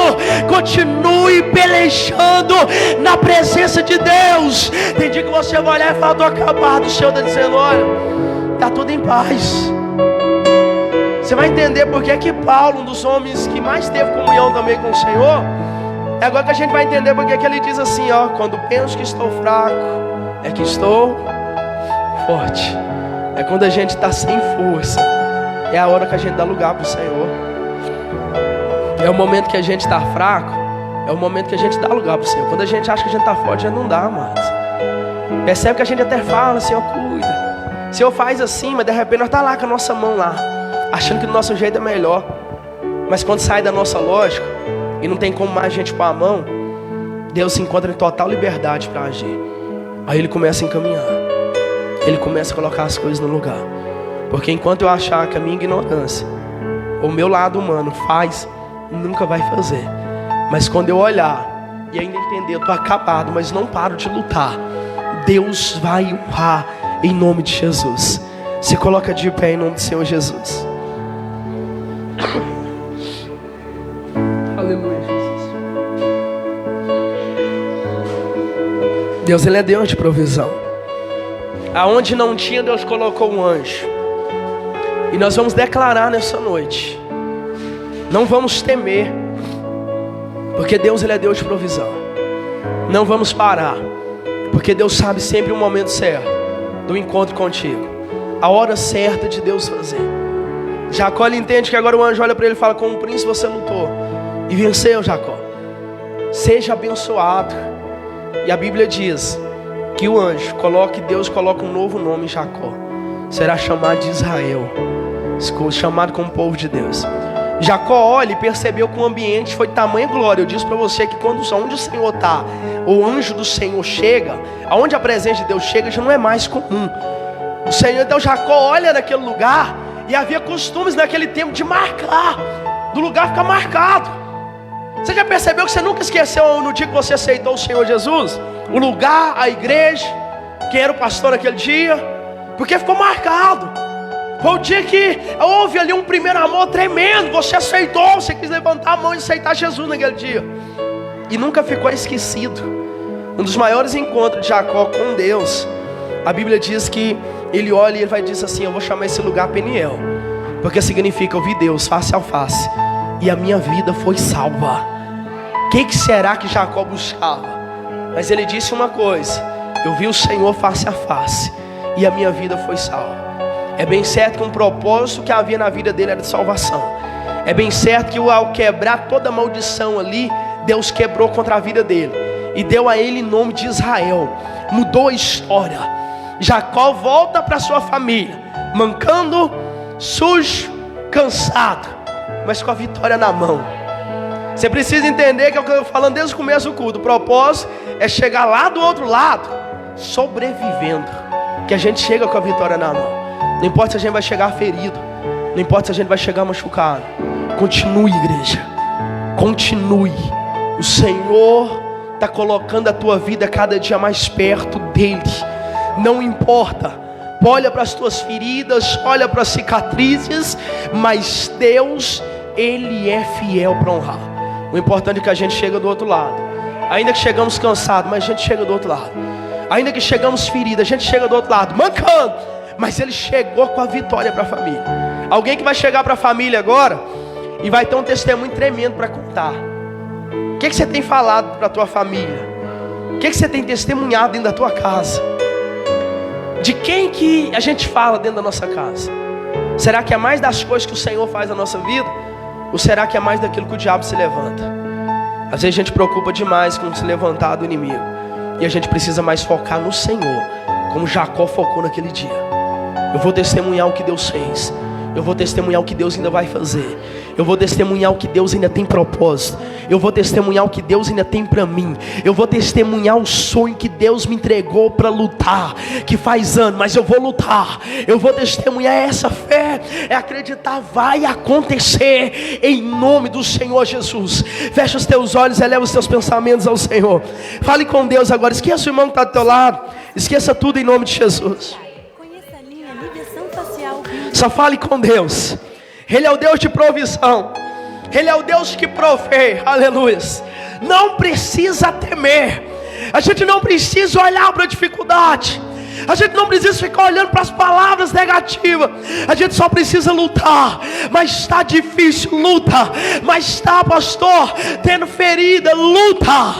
continue pelejando na presença de Deus. Tem dia que você vai olhar e falar: estou acabado. O Senhor está dizendo: olha, está tudo em paz. Você vai entender porque é que Paulo, um dos homens que mais teve comunhão também com o Senhor, é agora que a gente vai entender porque é que ele diz assim: ó, quando penso que estou fraco, é que estou forte. É quando a gente está sem força, é a hora que a gente dá lugar para o Senhor. É o momento que a gente está fraco, é o momento que a gente dá lugar para o Senhor. Quando a gente acha que a gente está forte, a gente não dá mais. Percebe que a gente até fala, Senhor, cuida. O Senhor faz assim, mas de repente nós estamos lá com a nossa mão lá, achando que do nosso jeito é melhor. Mas quando sai da nossa lógica e não tem como mais a gente pôr a mão, Deus se encontra em total liberdade para agir. Aí Ele começa a encaminhar, Ele começa a colocar as coisas no lugar. Porque enquanto eu achar que a minha ignorância, o meu lado humano faz, nunca vai fazer. Mas quando eu olhar e ainda entender, eu estou acabado, mas não paro de lutar, Deus vai honrar em nome de Jesus. Se coloca de pé em nome do Senhor Jesus. Aleluia, Jesus. Deus, Ele é Deus de provisão. Aonde não tinha, Deus colocou um anjo. E nós vamos declarar nessa noite: não vamos temer, porque Deus, Ele é Deus de provisão. Não vamos parar, porque Deus sabe sempre o momento certo do encontro contigo, a hora certa de Deus fazer. Jacó, ele entende que agora o anjo olha para ele e fala: com o príncipe você lutou e venceu, Jacó. Seja abençoado. E a Bíblia diz que o anjo Deus coloca um novo nome em Jacó. Será chamado de Israel, chamado como povo de Deus. Jacó olha e percebeu que o ambiente foi de tamanha glória. Eu disse para você que onde o Senhor está, o anjo do Senhor chega, aonde a presença de Deus chega, já não é mais comum. O Senhor, então Jacó olha naquele lugar, e havia costumes naquele tempo de marcar, do lugar ficar marcado. Você já percebeu que você nunca esqueceu no dia que você aceitou o Senhor Jesus? O lugar, a igreja, quem era o pastor naquele dia? Porque ficou marcado. Foi o dia que houve ali um primeiro amor tremendo. Você aceitou, você quis levantar a mão e aceitar Jesus naquele dia. E nunca ficou esquecido. Um dos maiores encontros de Jacó com Deus, a Bíblia diz que ele olha e ele vai dizer assim: eu vou chamar esse lugar Peniel, porque significa eu vi Deus face a face e a minha vida foi salva. O que será que Jacó buscava? Mas ele disse uma coisa: eu vi o Senhor face a face e a minha vida foi salva. É bem certo que um propósito que havia na vida dele era de salvação. É bem certo que ao quebrar toda a maldição ali, Deus quebrou contra a vida dele e deu a ele o nome de Israel. Mudou a história. Jacó volta para sua família, mancando, sujo, cansado, mas com a vitória na mão. Você precisa entender que é o que eu estou falando desde o começo do culto. O propósito é chegar lá do outro lado, sobrevivendo, que a gente chega com a vitória na mão. Não importa se a gente vai chegar ferido, não importa se a gente vai chegar machucado. Continue, igreja, continue. O Senhor está colocando a tua vida cada dia mais perto dEle. Não importa, olha para as tuas feridas, olha para as cicatrizes, mas Deus, Ele é fiel para honrar. O importante é que a gente chega do outro lado. Ainda que chegamos cansados, mas a gente chega do outro lado. Ainda que chegamos feridos, a gente chega do outro lado, mancando, mas ele chegou com a vitória para a família. Alguém que vai chegar para a família agora e vai ter um testemunho tremendo para contar. O que você tem falado para a tua família? O que você tem testemunhado dentro da tua casa? De quem que a gente fala dentro da nossa casa? Será que é mais das coisas que o Senhor faz na nossa vida? Ou será que é mais daquilo que o diabo se levanta? Às vezes a gente preocupa demais com se levantar do inimigo, e a gente precisa mais focar no Senhor, como Jacó focou naquele dia. Eu vou testemunhar o que Deus fez. Eu vou testemunhar o que Deus ainda vai fazer. Eu vou testemunhar o que Deus ainda tem propósito. Eu vou testemunhar o que Deus ainda tem para mim. Eu vou testemunhar o sonho que Deus me entregou para lutar, que faz anos, mas eu vou lutar. Eu vou testemunhar essa fé. É acreditar, vai acontecer em nome do Senhor Jesus. Fecha os teus olhos, eleva os teus pensamentos ao Senhor. Fale com Deus agora. Esqueça o irmão que está do teu lado. Esqueça tudo em nome de Jesus. Só fale com Deus. Ele é o Deus de provisão. Ele é o Deus que provê. Aleluia. Não precisa temer. A gente não precisa olhar para a dificuldade. A gente não precisa ficar olhando para as palavras negativas. A gente só precisa lutar. Mas está difícil, luta. Mas está, pastor, tendo ferida, luta.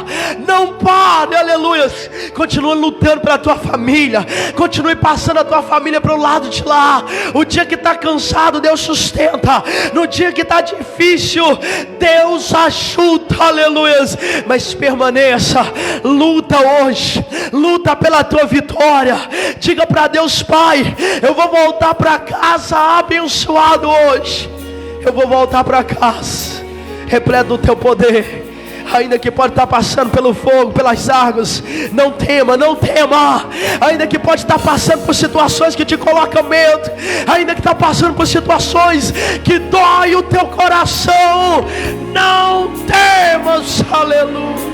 Não pare, aleluia. Continua lutando pela tua família. Continue passando a tua família para o lado de lá. O dia que está cansado, Deus sustenta. No dia que está difícil, Deus ajuda, aleluia. Mas permaneça, luta hoje. Luta pela tua vitória. Diga para Deus: Pai, eu vou voltar para casa abençoado hoje. Eu vou voltar para casa repleto do teu poder. Ainda que pode estar passando pelo fogo, pelas águas, não tema, não tema. Ainda que pode estar passando por situações que te colocam medo, ainda que está passando por situações que dói o teu coração, não temas. Aleluia.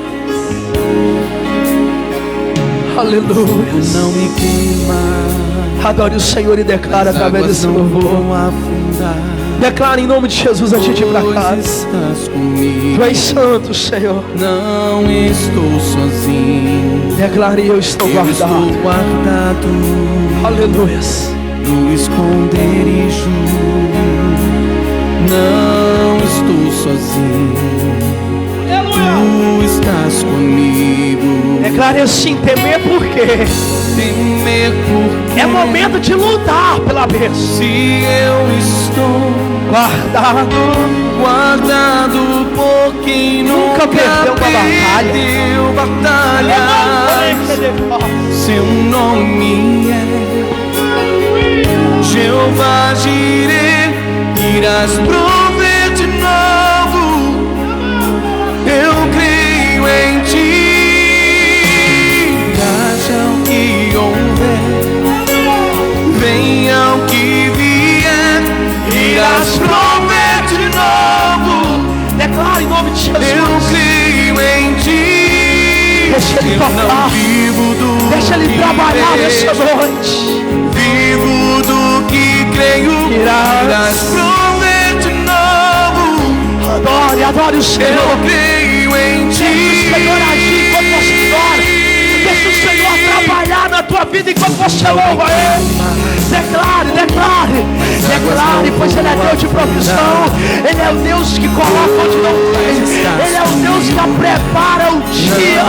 Aleluia. Não me queima. Adore o Senhor e declara através desse louvor. Declara em nome de Jesus antes de ir para casa. Tu és santo, Senhor. Não estou sozinho. Declare: eu estou guardado. Estou guardado. Aleluia. No esconderijo. Não estou sozinho. Tu estás comigo. Declare assim: temer por quê? Temer porque é momento de lutar pela bênção. Se eu estou guardado por quem nunca perdeu uma batalha. Seu nome é Jeová Jireh. Irás prover de novo. Eu creio em ti. Haja o que houver, venha o que vier, irás prover de novo. Declara em nome de Jesus. Eu creio em ti. Deixa ele tocar. Deixa ele trabalhar nessa noite. Vivo do que creio. Irás prover de novo. Adore o Senhor. Eu creio em ti. Deixa o Senhor agir enquanto você ora. Deixa o Senhor trabalhar na tua vida enquanto você louva Ele. Declare, pois Ele é Deus de provisão. Ele é o Deus que coloca onde não tem. Ele é o Deus que prepara o dia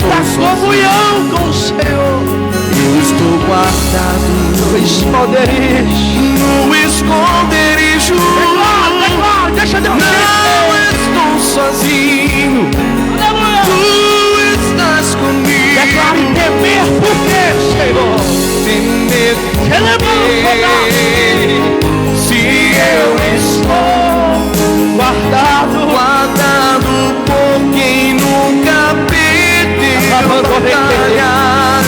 da comunhão com o Senhor. Eu estou guardado no esconderijo. No esconderijo. Declare, deixa Deus. Não estou sozinho. Aleluia. Tu estás comigo. Declare temer por quê, Senhor? Temer porque se eu estou guardado por quem nunca perdeu batalhas.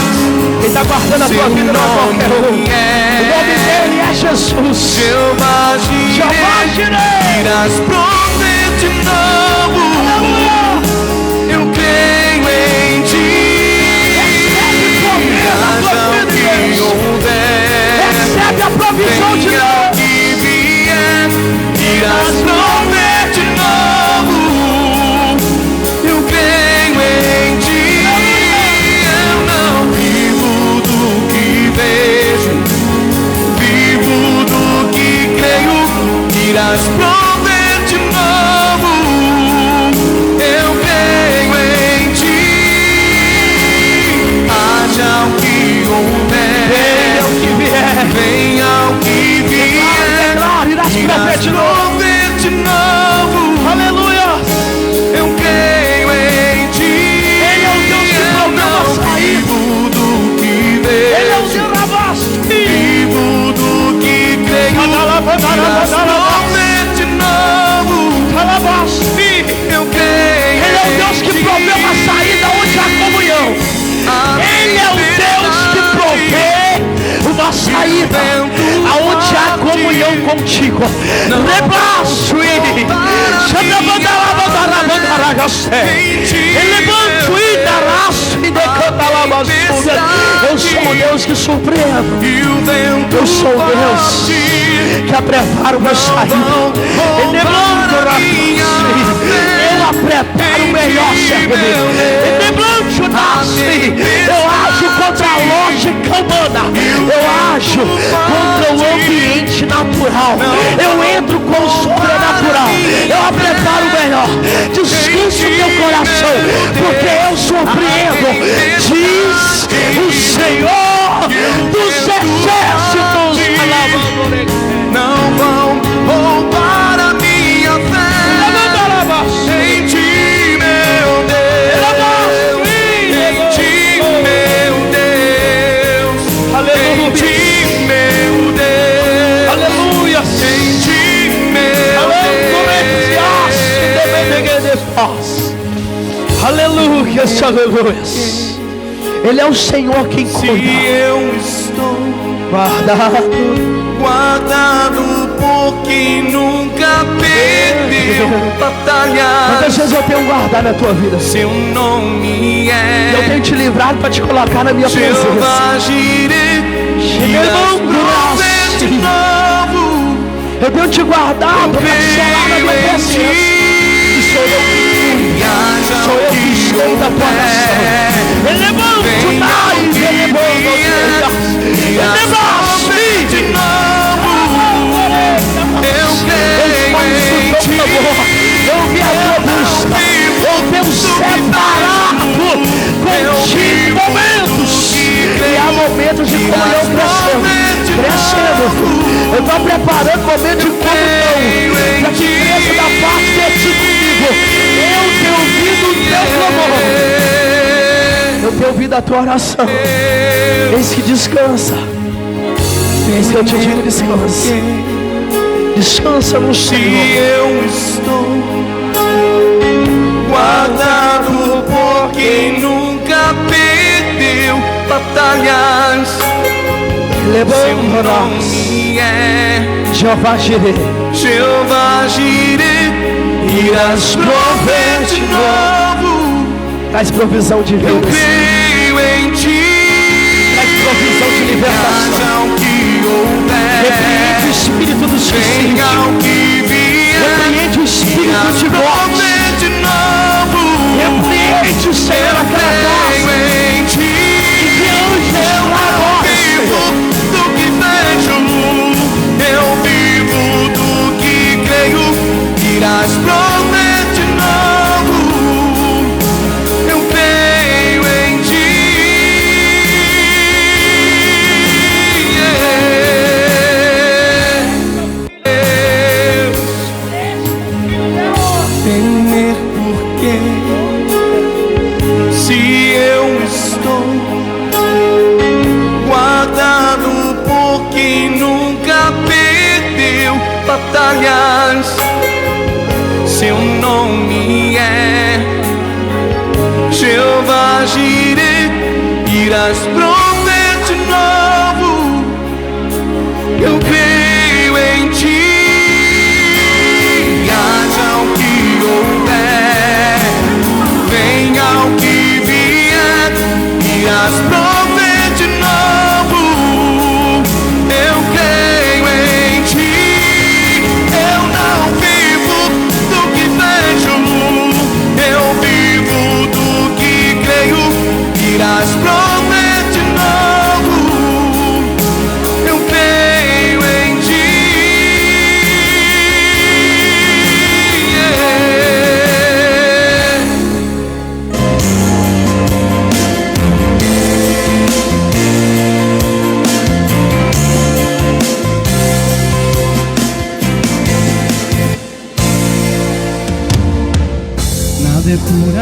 Quem está guardando a tua vida não é qualquer um. O nome dele é Jesus. Jeová Jireh. Irás prover de novo. Eu creio em ti. Haja o que houver, recebe a provisão de Deus. Que vier, irás prover de novo. Eu creio em ti. Eu não vivo do que vejo, vivo do que creio. Irás prover de novo. Eu creio em ti. Haja o que houver, venha o que vier, venha o que vier. Irás prover de novo. Aleluia. Eu creio em ti. Ele é o Deus que proveu a saída. Vivo do que vejo. Ele é o Deus da vivo do que creio. Irás prover de novo. Eu creio. Ele é o Deus que proveu a saída onde há comunhão. Ele é o Deus que provê uma saída aonde há comunhão contigo. Levaço ele. Eu sou um Deus que surpreendo. Eu sou um Deus que prepara uma saída. Eu preparo o melhor serviço. Eu ajo contra a lógica humana. natural, eu entro com o sobrenatural. Eu preparo o melhor. Descanse o teu coração, porque eu surpreendo, diz o Senhor dos exércitos. Não vão roubar a minha fé em ti, meu Deus. Em ti, meu Deus. Em ti, meu Deus. Aleluia. Em ti, meu Deus. Aleluia, aleluia. Ele é o Senhor quem Se cuida. eu estou Guardado por quem nunca perdeu batalha. Quantas vezes eu tenho guardado a tua vida? Seu nome é Eu tenho te livrado para te colocar na minha presença. Jeová Jireh. De novo, Eu tenho te guardado para te solar na minha presença. E sou eu que estou da tua nação. Elevando mais, elevando de novo. Eu creio em ti. Eu vi a tua busca. Eu tenho separado contigo momentos. E há momentos de comunhão crescendo. Eu estou preparando momento de comunhão para que cresça da parte de ti comigo. Eu tenho ouvido o teu clamor. Eu tenho ouvido a tua oração. Eis que descansa. Eis que eu te digo descansa. Descansa no Se Senhor. eu estou guardado por quem nunca perdeu batalhas. Seu Levanta-nos, nome é Jeová Jireh. Jeová Jireh. Irás prover de novo. Traz provisão de Eu vida. creio em ti. Traz provisão de libertação. Haja o que houver. Repreende o espírito do suicídio. Venha o que vier. Repreende o espírito de morte. Prover de novo. Repreende o Senhor aquela casa. Em ti. E que anjos lá agora, Senhor. Do que vejo, eu vivo do que creio. Irás prover de novo. Eu creio em ti. Temer porque se eu estou guardado por quem nunca perdeu batalhas. Seu nome é Jeová Jireh. Irás prover de novo. Eu creio em ti. Haja o que houver. Venha o que vier. Irás prover de novo. Eu creio em ti. Eu não vivo do que vejo. Eu vivo do que creio. Irás prover de novo. Eu creio em ti. Nada é por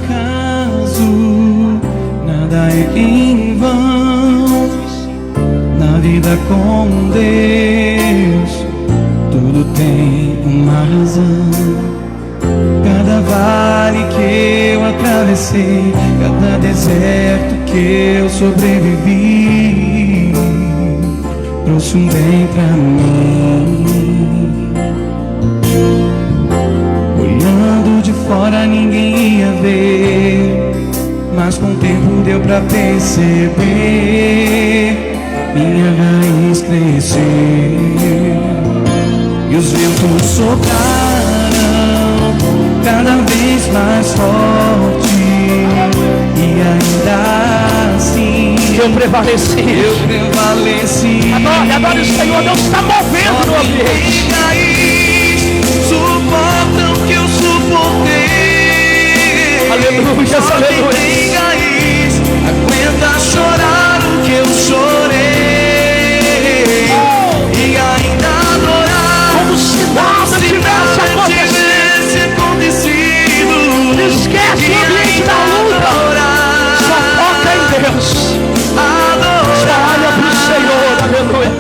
acaso, nada é em vão. Na vida com Deus, tudo tem uma razão. Cada vale que eu atravessei, cada deserto que eu sobrevivi, trouxe um bem pra mim. Olhando de fora ninguém ia ver, mas com o tempo deu pra perceber. Minha raiz cresceu e os ventos sopraram cada vez mais forte, e ainda assim Eu prevaleci. Eu prevaleci. Adore o Senhor. Deus está movendo no ambiente. Suportam que eu suportei. Aleluia, aleluia. Aguenta chorar o que eu chorei. E ainda adorar como se nada tivesse acontecido. Esquece o ambiente da luta. Só foca em Deus. Só olha para o Senhor. Aleluia.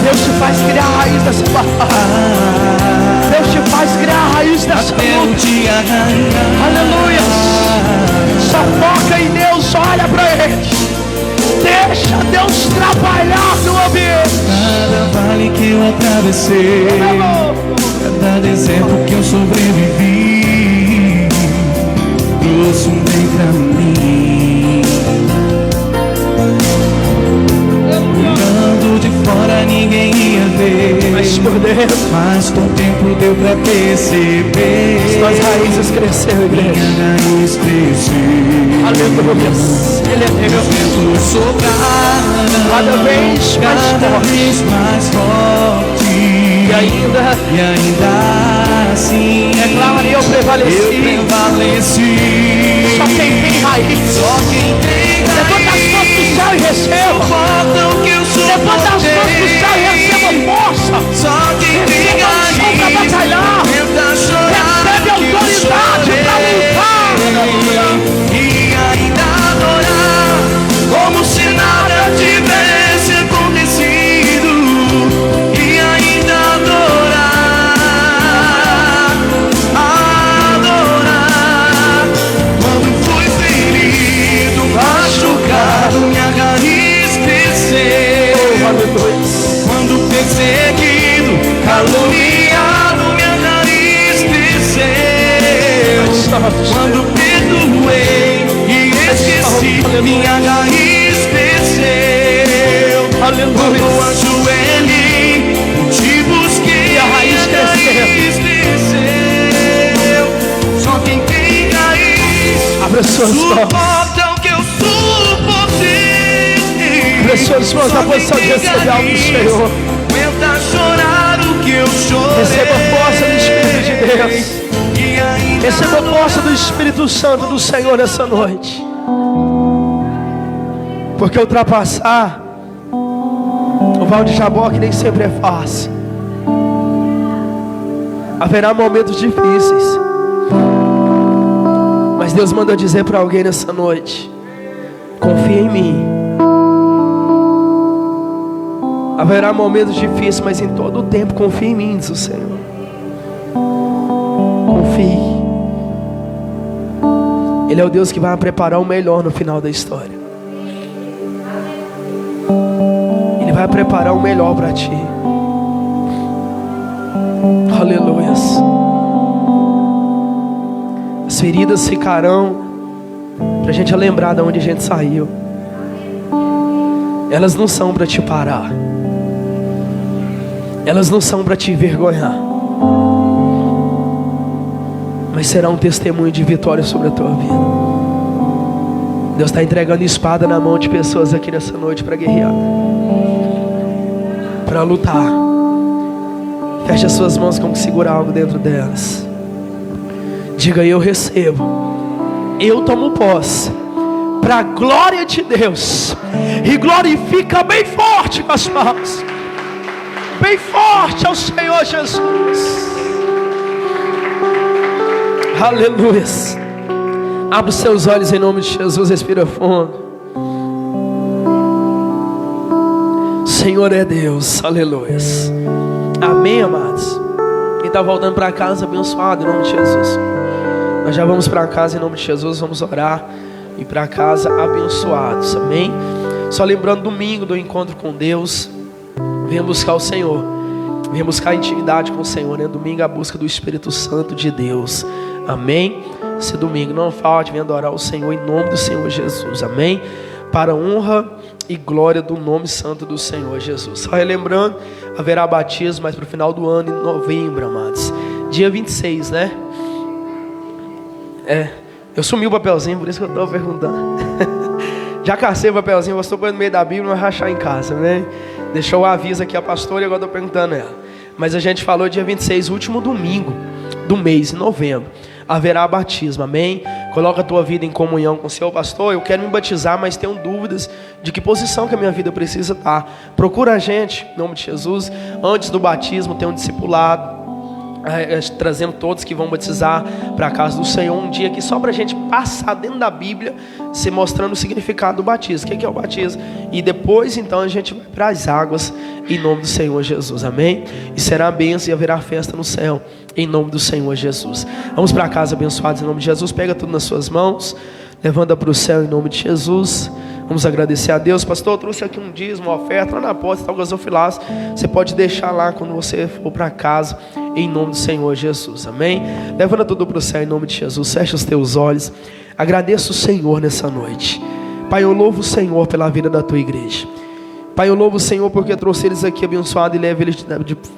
Deus te faz criar a raiz dessa batalha. Deus te faz criar a raiz dessa luta. Aleluia. Só foca em Deus, olha para Ele. Deixa Deus trabalhar no ambiente. Cada vale que eu atravessei, cada deserto que eu sobrevivi, trouxe um bem pra mim. Olhando de fora ninguém ia ver, mas por dentro, mas com o tempo deu pra perceber. Suas raízes cresceram, igreja. Minha raiz cresceu. Aleluia. Ele é Deus. Cada vez mais forte. E ainda assim, declara: eu prevaleci. Só quem tem raiz. Levanta as mãos pro céu e receba. Levanta as mãos pro céu e receba força. Receba unção pra batalhar. Recebe autoridade pra lutar. E ainda adorar como se nada tivesse acontecido. E ainda adorar quando fui ferido, machucado, minha raiz cresceu. Quando perseguido, caluniado, minha raiz cresceu. Quando perdoei e esqueci, minha raiz cresceu. Quando ajoelhei, te busquei, a raiz cresceu. Só quem tem raiz abra suas mãos. suporta o que eu suportei. Abra suas mãos na posição de receber algo do Senhor. Aguenta chorar o que eu chorei. Receba a força do Espírito de Deus. Receba a força do Espírito Santo do Senhor nessa noite. Porque ultrapassar o Val de Jaboque nem sempre é fácil. Haverá momentos difíceis, mas Deus manda dizer para alguém nessa noite: confia em mim. Haverá momentos difíceis, mas em todo o tempo confia em mim, diz o Senhor. Confie. Ele é o Deus que vai preparar o melhor no final da história. Ele vai preparar o melhor para ti. Aleluias. As feridas ficarão para a gente lembrar de onde a gente saiu. Elas não são para te parar. Elas não são para te envergonhar, mas será um testemunho de vitória sobre a tua vida. Deus está entregando espada na mão de pessoas aqui nessa noite para guerrear, para lutar. Feche as suas mãos como que segura algo dentro delas. Diga: eu recebo, eu tomo posse, para a glória de Deus. E glorifica bem forte com as mãos, bem forte ao Senhor Jesus. Aleluia. Abra os seus olhos em nome de Jesus. Respira fundo. Senhor é Deus. Aleluia. Amém, amados. Quem está voltando para casa, abençoado em nome de Jesus. Nós já vamos para casa em nome de Jesus. Vamos orar e para casa abençoados. Amém. Só lembrando, domingo do encontro com Deus. Venha buscar o Senhor. Venha buscar intimidade com o Senhor, né? Domingo a busca do Espírito Santo de Deus. Amém. Esse domingo não falte, venha adorar o Senhor em nome do Senhor Jesus. Amém. Para a honra e glória do nome santo do Senhor Jesus. Só relembrando, haverá batismo mais para o final do ano, em novembro, amados. Dia 26, né? Eu sumi o papelzinho, por isso que eu estou perguntando. Já cacei o papelzinho, pastor, põe no meio da Bíblia, não vai rachar em casa, né? Deixou o aviso aqui a pastora e agora estou perguntando a ela. Mas a gente falou dia 26, último domingo do mês, em novembro, haverá batismo, amém? Coloca a tua vida em comunhão com o seu pastor. Eu quero me batizar, mas tenho dúvidas de que posição que a minha vida precisa estar. Procura a gente, em nome de Jesus. Antes do batismo tem um discipulado, trazendo todos que vão batizar para a casa do Senhor, um dia aqui só para a gente passar dentro da Bíblia, se mostrando o significado do batismo, o que é o batismo, e depois então a gente vai para as águas, em nome do Senhor Jesus, amém? E será a bênção e haverá festa no céu, em nome do Senhor Jesus. Vamos para casa abençoados em nome de Jesus. Pega tudo nas suas mãos, levanta para o céu em nome de Jesus. Vamos agradecer a Deus. Pastor, eu trouxe aqui um dízimo, uma oferta lá na porta, está o gasofilaço. Você pode deixar lá quando você for para casa, em nome do Senhor Jesus, amém? Levanta tudo para o céu em nome de Jesus. Fecha os teus olhos. Agradeço o Senhor nessa noite. Pai, eu louvo o Senhor pela vida da tua igreja. Pai, eu louvo o Senhor porque trouxe eles aqui abençoados e leva eles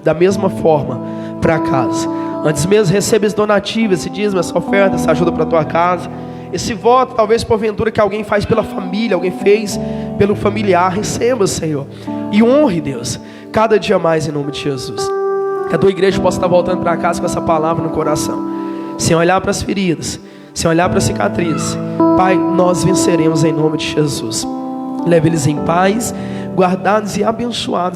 da mesma forma para casa. Antes mesmo receba esse donativo, esse dízimo, essa oferta, essa ajuda para a tua casa. Esse voto, talvez porventura que alguém faz pela família, alguém fez pelo familiar, receba, Senhor, e honre, Deus, cada dia mais em nome de Jesus. Que a tua igreja possa estar voltando para casa com essa palavra no coração, sem olhar para as feridas, sem olhar para a cicatriz. Pai, nós venceremos em nome de Jesus. Leve eles em paz, guardados e abençoados.